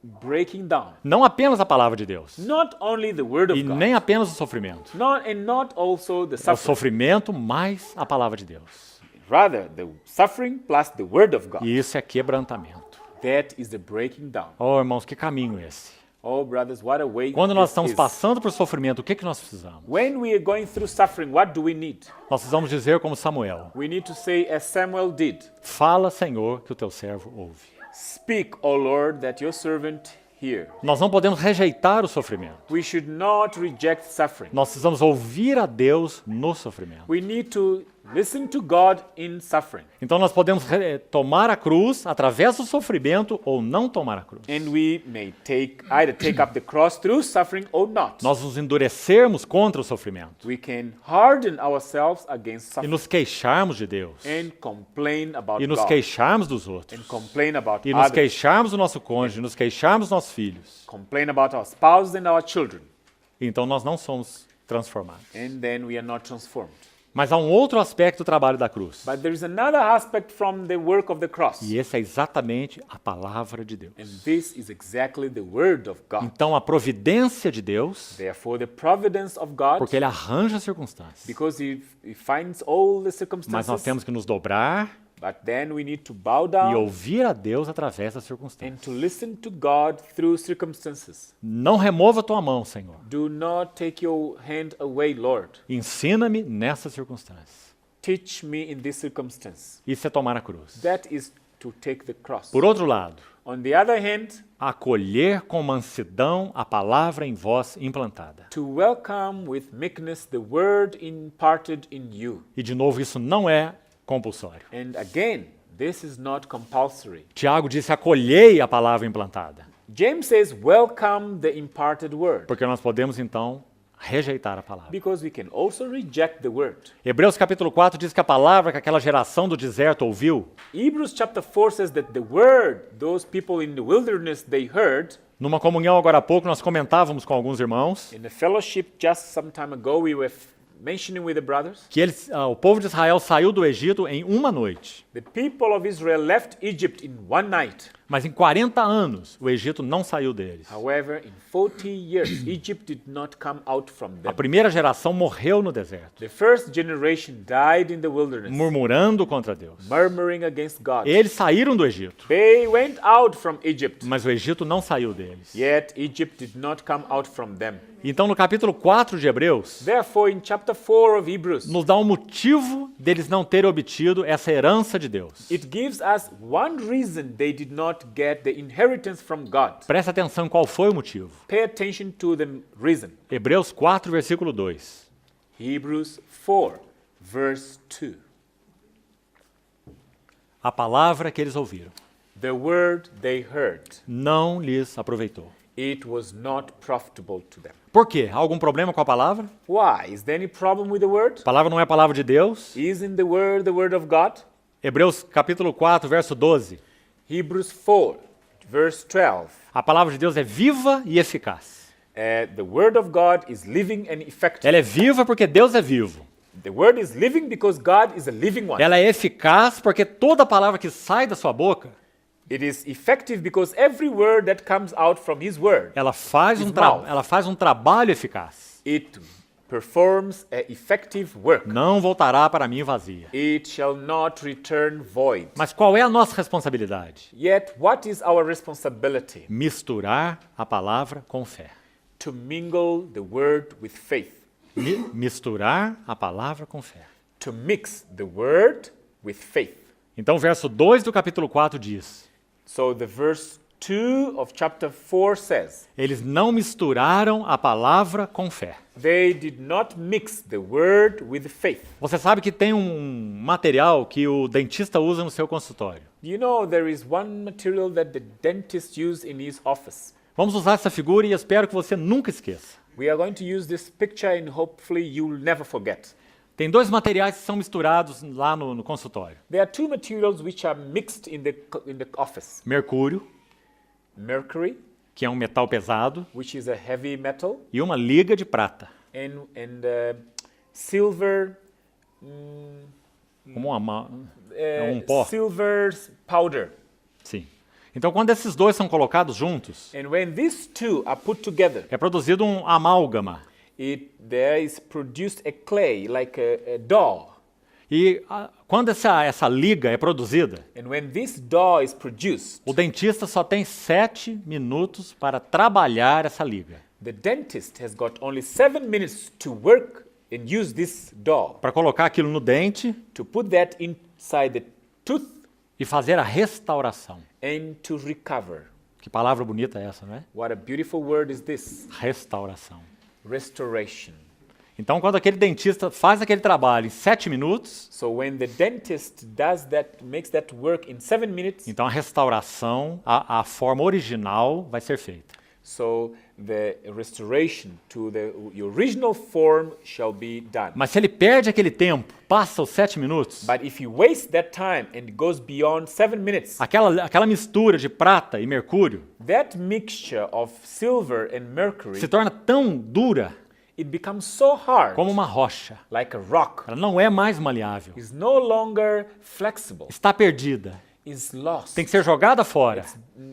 breaking down. Não apenas a palavra de Deus, Not only the word of e God, nem apenas o sofrimento. not also the É o suffering. sofrimento mais a palavra de Deus. Rather, the suffering plus the word of God. E isso é quebrantamento. That is the breaking down. Oh, irmãos, que caminho esse? Oh, brothers, what a way Quando nós this estamos is. passando por sofrimento, o que nós precisamos? When we are going through suffering, what do we need? Nós precisamos dizer como Samuel: We need to say as Samuel did, fala, Senhor, que o teu servo ouve. Speak, O Lord, that your servant here. Nós não podemos rejeitar o sofrimento. We should not reject suffering. Nós precisamos ouvir a Deus no sofrimento. We need to listen to God in suffering. Então nós podemos tomar a cruz através do sofrimento ou não tomar a cruz. And we may either take up the cross through suffering or not. Nós nos endurecermos contra o sofrimento We can harden ourselves against e suffering nos queixarmos de Deus and complain about e nos God queixarmos dos outros and complain about e nos others, queixarmos do nosso cônjuge, nos queixarmos dos nossos filhos. complain about our spouses and our children, Então nós não somos transformados. and then we are not transformed. Mas há um outro aspecto do trabalho da cruz. But there is another aspect from the work of the cross, E esse é exatamente a palavra de Deus. and this is exactly the word of God. Então a providência de Deus, Therefore, the providence of God, porque ele arranja circunstâncias. because he finds all the Mas nós circumstances, temos que nos dobrar but then we need to bow e down ouvir a Deus através das and circunstâncias. to listen to God through circumstances. Não remova tua mão, Senhor. Do not take your hand away, Lord. Ensina-me nessas circunstâncias. Teach me in this circumstance. Isso é tomar a cruz. That is to take the cross. Por outro lado, On the other hand, acolher com mansidão a palavra em vós implantada. to welcome with meekness the word imparted in you. E de novo, isso não é compulsório. And again, this is not compulsory. Tiago disse: acolhei a palavra implantada. James says, welcome the imparted word, Porque nós podemos então rejeitar a palavra. because we can also reject the word. Hebreus capítulo 4 diz que a palavra que aquela geração do deserto ouviu, Hebrews chapter 4 says that the word those people in the wilderness they heard, numa comunhão agora há pouco nós comentávamos com alguns irmãos, in a fellowship just some time ago we were mentioning with the brothers, que o povo de Israel saiu do Egito em uma noite. the people of Israel left Egypt in one night. Mas em 40 anos o Egito não saiu deles. However, in 40 years, Egypt did not come out from A them. primeira geração morreu no deserto, The first generation died in the wilderness, murmurando contra Deus. murmuring against God. Eles saíram do Egito, They went out from Egypt, mas o Egito não saiu deles. yet Egypt did not come out from them. Então no capítulo 4 de Hebreus, Therefore, in chapter 4 of Hebrews, nos dá um motivo deles não terem obtido essa herança de Deus. it gives us one reason they did not get the inheritance from God. Presta atenção qual foi o motivo. Pay attention to the reason. Hebreus 4, versículo 2. Hebrews 4, verse 2. A palavra que eles ouviram The word they heard, não lhes aproveitou. it was not profitable to them. Por quê? Há algum problema com a palavra? Why? Is there any problem with the word? A palavra não é a palavra de Deus? Isn't the word of God? Hebreus capítulo 4, verso 12. Hebrews 4, verse 12. A palavra de Deus é viva e eficaz. The word of God is living and effective. Ela é viva porque Deus é vivo. The word is living because God is a living one. Ela é eficaz porque toda palavra que sai da sua boca, It is effective because every word that comes out from His word, ela faz um trabalho eficaz. it performs an effective work. Não voltará para mim vazia. It shall not return void. Mas qual é a nossa responsabilidade? Yet, what is our responsibility? Misturar a palavra com fé. To mingle the word with faith. Misturar a palavra com fé. To mix the word with faith. Então, o verso 2 do capítulo 4 diz: So the verse 2 of chapter 4 says, eles não misturaram a palavra com fé. they did not mix the word with faith. Você sabe que tem um material que o dentista usa no seu consultório. You know, there is one material that the dentist uses in his office. Vamos usar essa figura e espero que você nunca esqueça. We are going to use this picture and hopefully you'll never forget. Tem dois materiais que são misturados lá no consultório. There are two materials which are mixed in the office. Mercúrio, Mercury, que é um metal pesado, which is a heavy metal, e uma liga de prata, and silver, como um pó. silver powder. Sim. Então, quando esses dois são colocados juntos, And when these two are put together, é produzido um amálgama. there is produced a clay, like a dough. E quando essa liga é produzida, And when this dough is produced, o dentista só tem 7 minutos para trabalhar essa liga, the dentist has got only 7 minutes to work and use this dough, para colocar aquilo no dente to put that inside the tooth e fazer a restauração. and to recover. Que palavra bonita é essa, não é? What a beautiful word is this. Restauração. Restoration. Então, quando aquele dentista faz aquele trabalho em 7 minutos, So when the dentist does that, makes that work in 7 minutes, então a restauração, a forma original vai ser feita. so the restoration to the original form shall be done. Mas se ele perde aquele tempo, passa os 7 minutos, But if you waste that time and it goes beyond 7 minutes, aquela mistura de prata e mercúrio that mixture of silver and mercury, se torna tão dura it becomes so hard, como uma rocha. like a rock, Ela não é mais maleável. is no longer flexible, Está perdida. is lost. Tem que ser jogada fora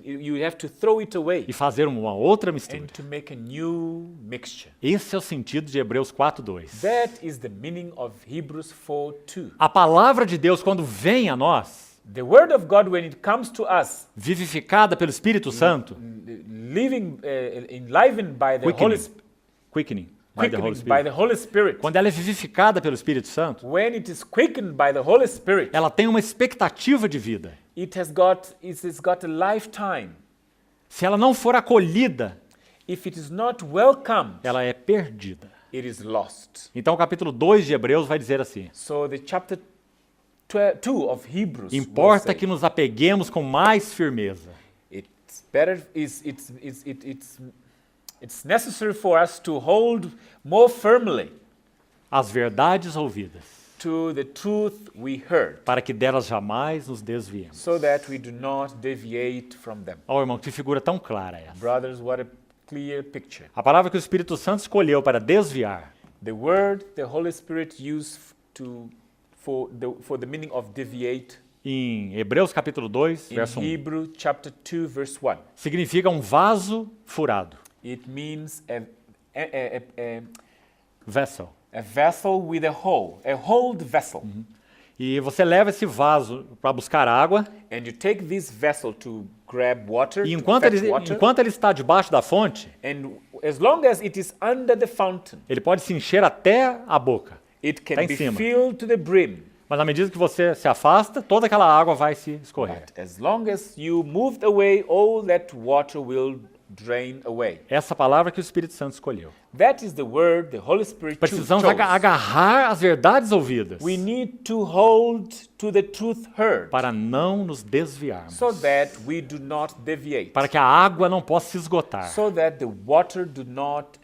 You have to throw it away e fazer uma outra mistura. and to make a new mixture. Esse é o sentido de Hebreus 4:2. That is the meaning of Hebrews 4:2. A palavra de Deus, quando vem a nós, The word of God, when it comes to us, vivificada pelo Espírito Santo, enlivened by the Holy quickening by the Holy quickened by Spirit. the Holy Spirit, Quando ela é vivificada pelo Espírito Santo, when it is quickened by the Holy Spirit, ela tem uma expectativa de vida. it has got a lifetime. Se ela não for acolhida, If it is not welcomed, ela é perdida. it is lost. Então o capítulo 2 de Hebreus vai dizer assim: So the chapter 2 of Hebrews will importa say, que nos apeguemos com mais firmeza it's better it's necessary for us to hold more firmly às verdades ouvidas, to the truth we heard, para que delas jamais nos desviemos. so that we do not deviate from them. Ó, irmão, que figura tão clara essa. Brothers, what a clear picture. A palavra que o Espírito Santo escolheu para desviar The word the Holy Spirit used for the meaning of deviate em Hebreus capítulo 2, in verso 1, Hebrew chapter 2 verse 1. significa um vaso furado, It means vessel. a vessel with a holed vessel. E você leva esse vaso para buscar água, And you take this vessel to grab water, e to enquanto fetch ele, water, enquanto ele está debaixo da fonte, and as long as it is under the fountain, ele pode se encher até a boca. it can Tá em be cima. filled to the brim. Mas na medida que você se afasta, toda aquela água vai se escorrer. But as long as you moved away, all that water will drain away. Essa palavra que o Espírito Santo escolheu. That is the word the Holy Spirit Precisamos chose. agarrar as verdades ouvidas We need to hold to the truth heard para não nos desviarmos, so that we do not deviate, para que a água não possa se esgotar, so that the water do not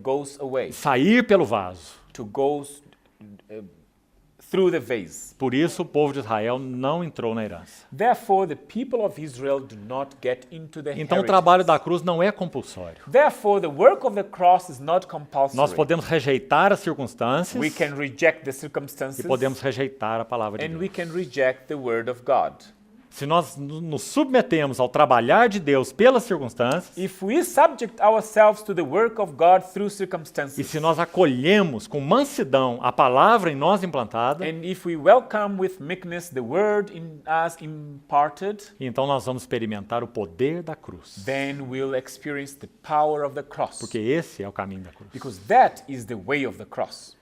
goes away, sair pelo vaso. to go through the vase. Por isso o povo de Israel não entrou na herança. Therefore, the people of Israel do not get into the Então o inheritance. trabalho da cruz não é compulsório. Therefore, the work of the cross is not compulsory. Nós podemos rejeitar as circunstâncias We can reject the e circumstances, podemos rejeitar a palavra de and we Deus. can reject the word of God. Se nós nos submetemos ao trabalhar de Deus pelas circunstâncias, If we subject ourselves to the work of God through e circumstances, se nós acolhemos com mansidão a palavra em nós implantada, and if we welcome with meekness the word in us imparted, então nós vamos experimentar o poder da cruz. then we'll experience the power of the cross. Porque esse é o caminho da cruz. Because that is the way of the cross.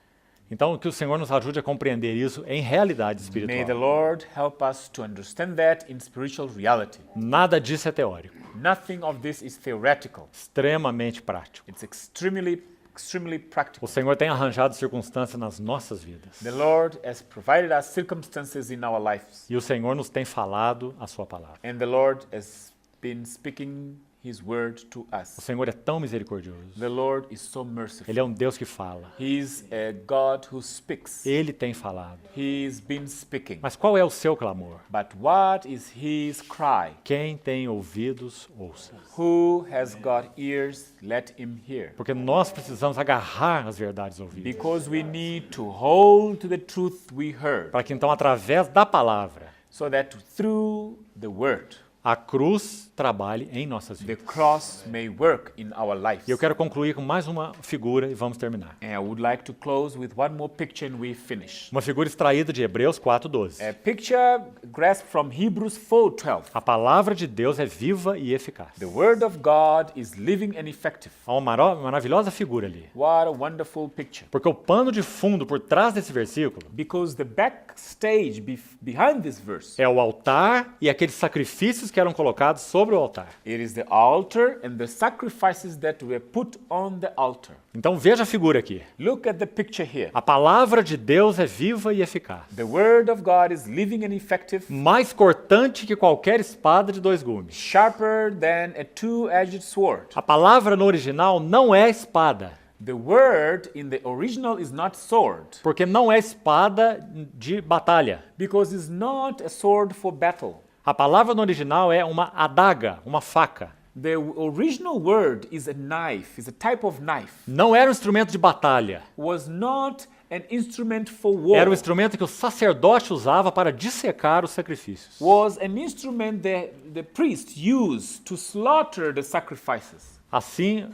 Então que o Senhor nos ajude a compreender isso em realidade May the espiritual. Lord help us to understand that in spiritual reality. Nada disso é teórico, Nothing of this is theoretical. extremamente prático. It's extremely practical. O Senhor tem arranjado circunstâncias nas nossas vidas. The Lord has provided us circumstances in our lives. E o Senhor nos tem falado a sua palavra. And the Lord has been speaking His word to O us. Senhor é tão misericordioso. The Lord is so merciful. Ele é um Deus que fala. He is a God who speaks. Ele tem falado. He's been speaking. Mas qual é o seu clamor? But what is His cry? Quem tem ouvidos, ouça. Who has got ears, let him hear. Porque nós precisamos agarrar as verdades ouvidas. Because we need to hold to the truth we heard, Para que então, através da palavra, so that through the word, a cruz trabalhe em nossas the vidas. cross may work in our lives. E eu quero concluir com mais uma figura e vamos terminar. And I would like to close with one more picture and we finish. Uma figura extraída de Hebreus 4:12. A picture grasped from Hebrews 4:12. A palavra de Deus é viva e eficaz. The word of God is living and effective. Há uma maravilhosa figura ali. What a wonderful picture. Porque o pano de fundo por trás desse versículo Because the backstage behind this verse é o altar e aqueles sacrifícios que eram colocados sobre o altar. It is the altar and the sacrifices that were put on the altar. Então veja a figura aqui. Look at the picture here. A palavra de Deus é viva e eficaz, The word of God is living and effective, mais cortante que qualquer espada de 2 gumes. sharper than a two-edged sword. A palavra no original não é espada, The word in the original is not sword, porque não é espada de batalha. because it's not a sword for battle. A palavra no original é uma adaga, uma faca. The original word is a knife, is a type of knife. Não era um instrumento de batalha. Was not an instrument for war. Era um instrumento que o sacerdote usava para dissecar os sacrifícios. Was an instrument that the priest used to slaughter the sacrifices. Assim,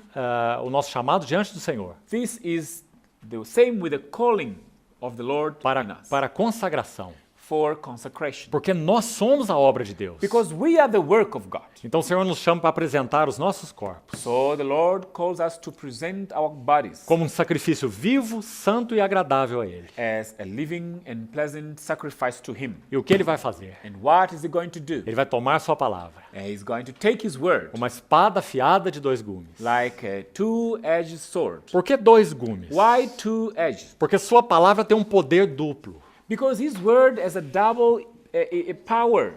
o nosso chamado diante do Senhor, This is the same with the calling of the Lord in us, para consagração. for consecration. Porque nós somos a obra de Deus. Because we are the work of God. Então o Senhor nos chama para apresentar os nossos corpos So the Lord calls us to present our bodies como um sacrifício vivo, santo e agradável a Ele. as a living and pleasant sacrifice to Him. E o que Ele vai fazer? And what is He going to do? Ele vai tomar sua palavra, He's going to take His word uma espada afiada de 2 gumes. like a two-edged sword. Por que 2 gumes? Why two-edged? Porque sua palavra tem um poder duplo, Because His word has a double power,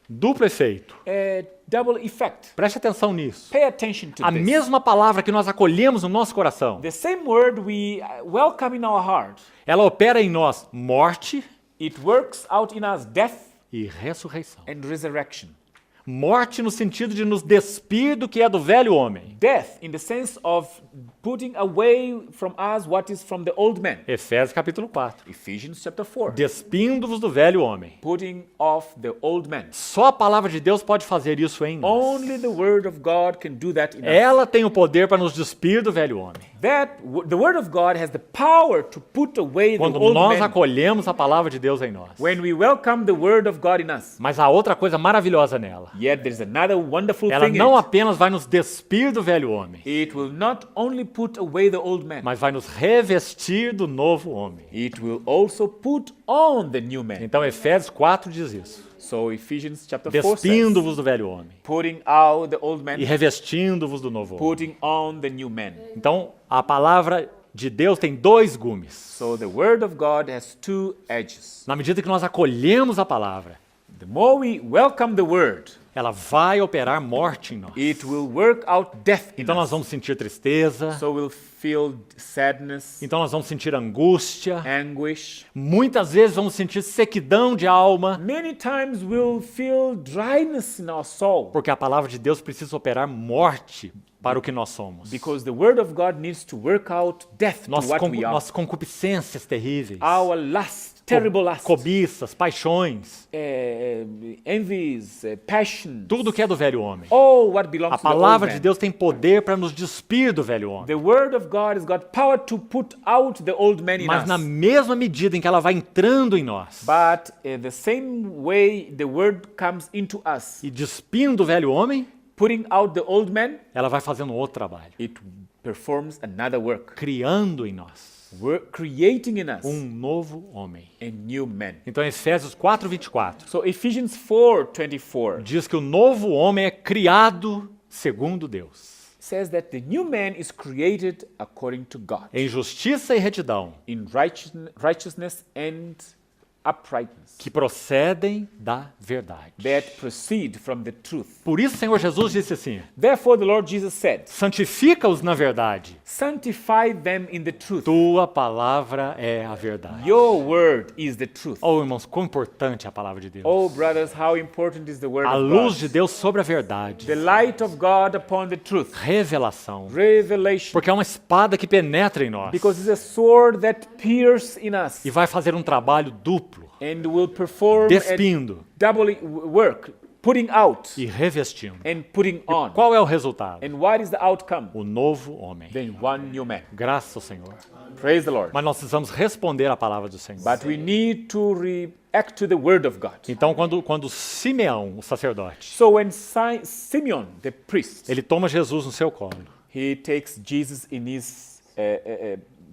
duplo efeito. a double effect. Preste atenção nisso. Pay attention to A this. mesma palavra que nós acolhemos no nosso coração, The same word we welcome in our heart, ela opera em nós morte it works out in us death e ressurreição. and resurrection. Morte no sentido de nos despir do que é do velho homem. Death in the sense of putting away from us what is from the old man. Efésios capítulo 4. Ephesians chapter 4. Despindo-vos do velho homem. Putting off the old man. Só a palavra de Deus pode fazer isso em nós. Only the word of God can do that in us. Ela tem o poder para nos despir do velho homem. The word of God has the power to put away the Quando old nós man acolhemos a palavra de Deus em nós. when we welcome the word of God in us. Mas há outra coisa maravilhosa nela. Yet there's another wonderful Ela thing in não it. apenas vai nos despir do velho homem, It will not only put away the old man, mas vai nos revestir do novo homem. it will also put on the new man. Então Efésios 4 diz isso. So Ephesians chapter 4 says, Despindo-vos do velho homem putting out the old e man, revestindo-vos do novo homem. putting on the new man. Então a palavra de Deus tem 2 gumes. So the word of God has two edges. Na medida que nós acolhemos a palavra, The more we welcome the word, ela vai operar morte em nós. it will work out death in Então nós us. vamos sentir tristeza, So we'll feel sadness, então nós vamos sentir angústia, anguish. muitas vezes vamos sentir sequidão de alma, Many times we'll feel dryness in our soul porque a palavra de Deus precisa operar morte para o que nós somos. because the word of God needs to work out death to what we are. Nossas concupiscências terríveis, Our lust, terrible lust, cobiças, paixões, envies, passions, tudo que é do velho homem. all what belongs A to the old palavra man. de Deus tem poder para nos despir do velho homem. The word of God has got power to put out the old man in Mas us. na mesma medida em que ela vai entrando em nós But the same way the word comes into us, e despindo o velho homem, putting out the old man, ela vai fazendo outro trabalho, it performs another work, criando em nós creating in us novo homem. a new man. Então Efésios 4:24 So Ephesians 4:24 diz que o novo homem é criado segundo Deus, says that the new man is created according to God, em justiça e retidão, in righteousness and uprightness, que procedem da verdade. that proceed from the truth. Por isso o Senhor Jesus disse assim: Therefore the Lord Jesus said, santifica-os na verdade. sanctify them in the truth. Tua palavra é a verdade. Your word is the truth. Oh, irmãos, quão importante é a palavra de Deus. Oh, brothers, how important is the word A of luz God. de Deus sobre a verdade. The light of God upon the truth. Revelação. Revelation. Porque é uma espada que penetra em nós Because it's a sword that pierces in us e vai fazer um trabalho duplo, and will perform a despindo double work, putting out e revestindo. and putting on. Qual é o resultado? And what is the outcome? O novo homem. Then one new man. Graças ao Senhor. Praise the Lord. Mas nós precisamos responder à palavra do Senhor. But we need to react to the word of God. Então, quando Simeão, o sacerdote, So when Simeon, the priest, ele toma Jesus no seu colo he takes Jesus in his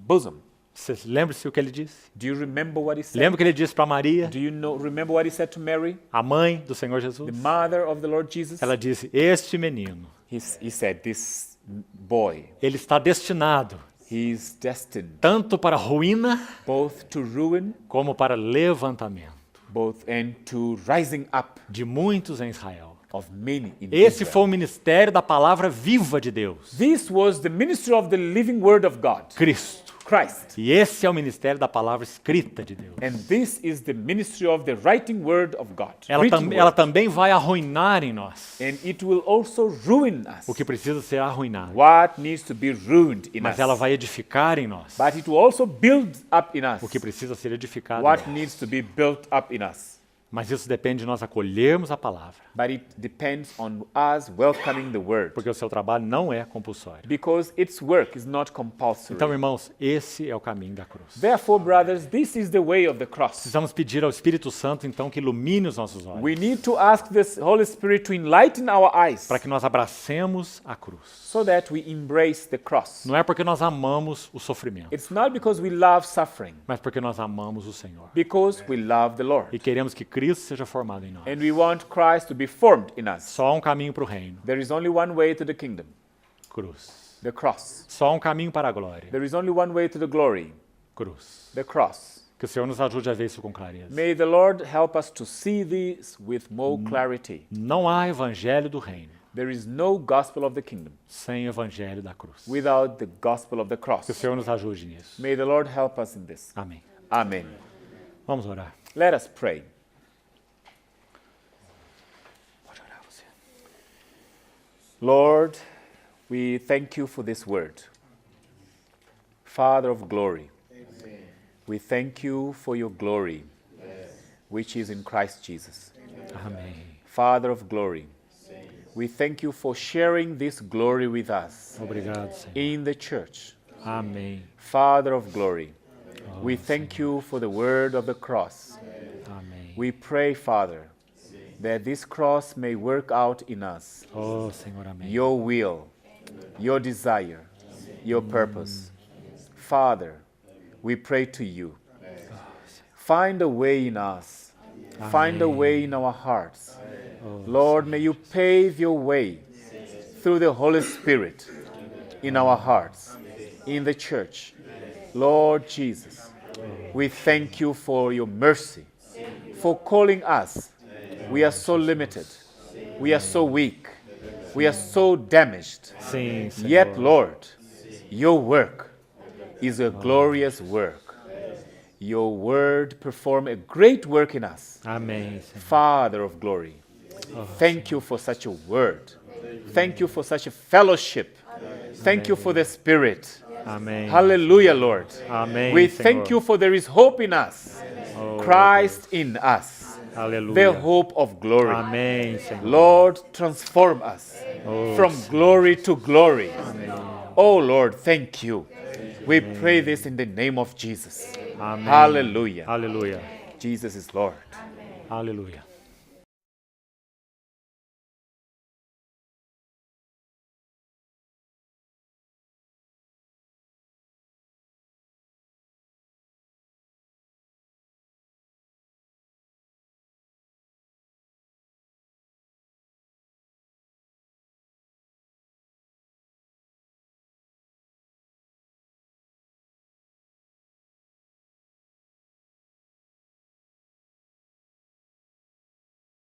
bosom, Você lembra-se o que ele disse? Do you remember what he said? Lembra o que ele disse para Maria, Do you remember what he said to Mary, a mãe do Senhor the Jesus? mother of the Lord Jesus? Ela disse, este menino, He said, this boy, ele está destinado he is destined tanto para ruína both to ruin, como para levantamento both and to rising up de muitos em Israel. of many in Esse Israel. foi o ministério da palavra viva de Deus, This was the ministry of the living word of God, Cristo. Christ. E esse é o ministério da palavra escrita de Deus. And this is the ministry of the writing word of God. Ela written ela word. também vai arruinar em nós And it will also ruin us. o que precisa ser arruinado. What needs to be ruined in Mas us. ela vai edificar em nós But it will also build up in us o que precisa ser edificado. what em nós. needs to be built up in us. Mas isso depende de nós acolhermos a palavra, But it depends on us welcoming the word. porque o seu trabalho não é compulsório. Because its work is not compulsory. Então, irmãos, esse é o caminho da cruz. Therefore, brothers, this is the way of the cross. Precisamos pedir ao Espírito Santo, então, que ilumine os nossos olhos, We need to ask the Holy Spirit to enlighten our eyes para que nós abracemos a cruz. so that we embrace the cross. Não é porque nós amamos o sofrimento, It's not because we love suffering, mas porque nós amamos o Senhor. because we love the Lord. E queremos que Cristo seja formado em nós. And we want Christ to be formed in us. Só há um caminho para o reino, There is only one way to the kingdom, cruz. the cross. Só há um caminho para a glória, There is only one way to the glory, cruz. the cross. Que o Senhor nos ajude a ver isso com clareza. May the Lord help us to see this with more clarity. Não há evangelho do reino There is no gospel of the kingdom sem evangelho da cruz. without the gospel of the cross. Que o Senhor nos ajude nisso. May the Lord help us in this. Amém. Amen. Vamos orar. Let us pray. Pode orar você. Lord, we thank you for this word. Father of glory, we thank you for your glory, which is in Christ Jesus. Amém. Father of glory, we thank you for sharing this glory with us Obrigado, Senhor. in the church. Amém. Father of glory, we thank you for the word of the cross. Amém. We pray, Father, that this cross may work out in us Oh, Senhor, amém. your will, your desire, your purpose. Father, we pray to you. Find a way in us. Find a way in our hearts. Lord, may you pave your way through the Holy Spirit in our hearts, in the church. Lord Jesus, we thank you for your mercy, for calling us. We are so limited. We are so weak. We are so damaged. Sim, Senhor. Yet, Lord, your work is a glorious work. Your word perform a great work in us. Amém, Senhor. Father of glory, thank you for such a word. Thank you for such a fellowship. Thank you for the Spirit. Amém. Hallelujah, Lord. Amém, We Senhor. thank you for there is hope in us. Oh, Christ in us, the Aleluia. hope of glory. Amém, Senhor. Lord, transform us from glory to glory. Oh Lord, thank you. We pray this in the name of Jesus. Amém. Hallelujah. Aleluia. Jesus is Lord. Aleluia.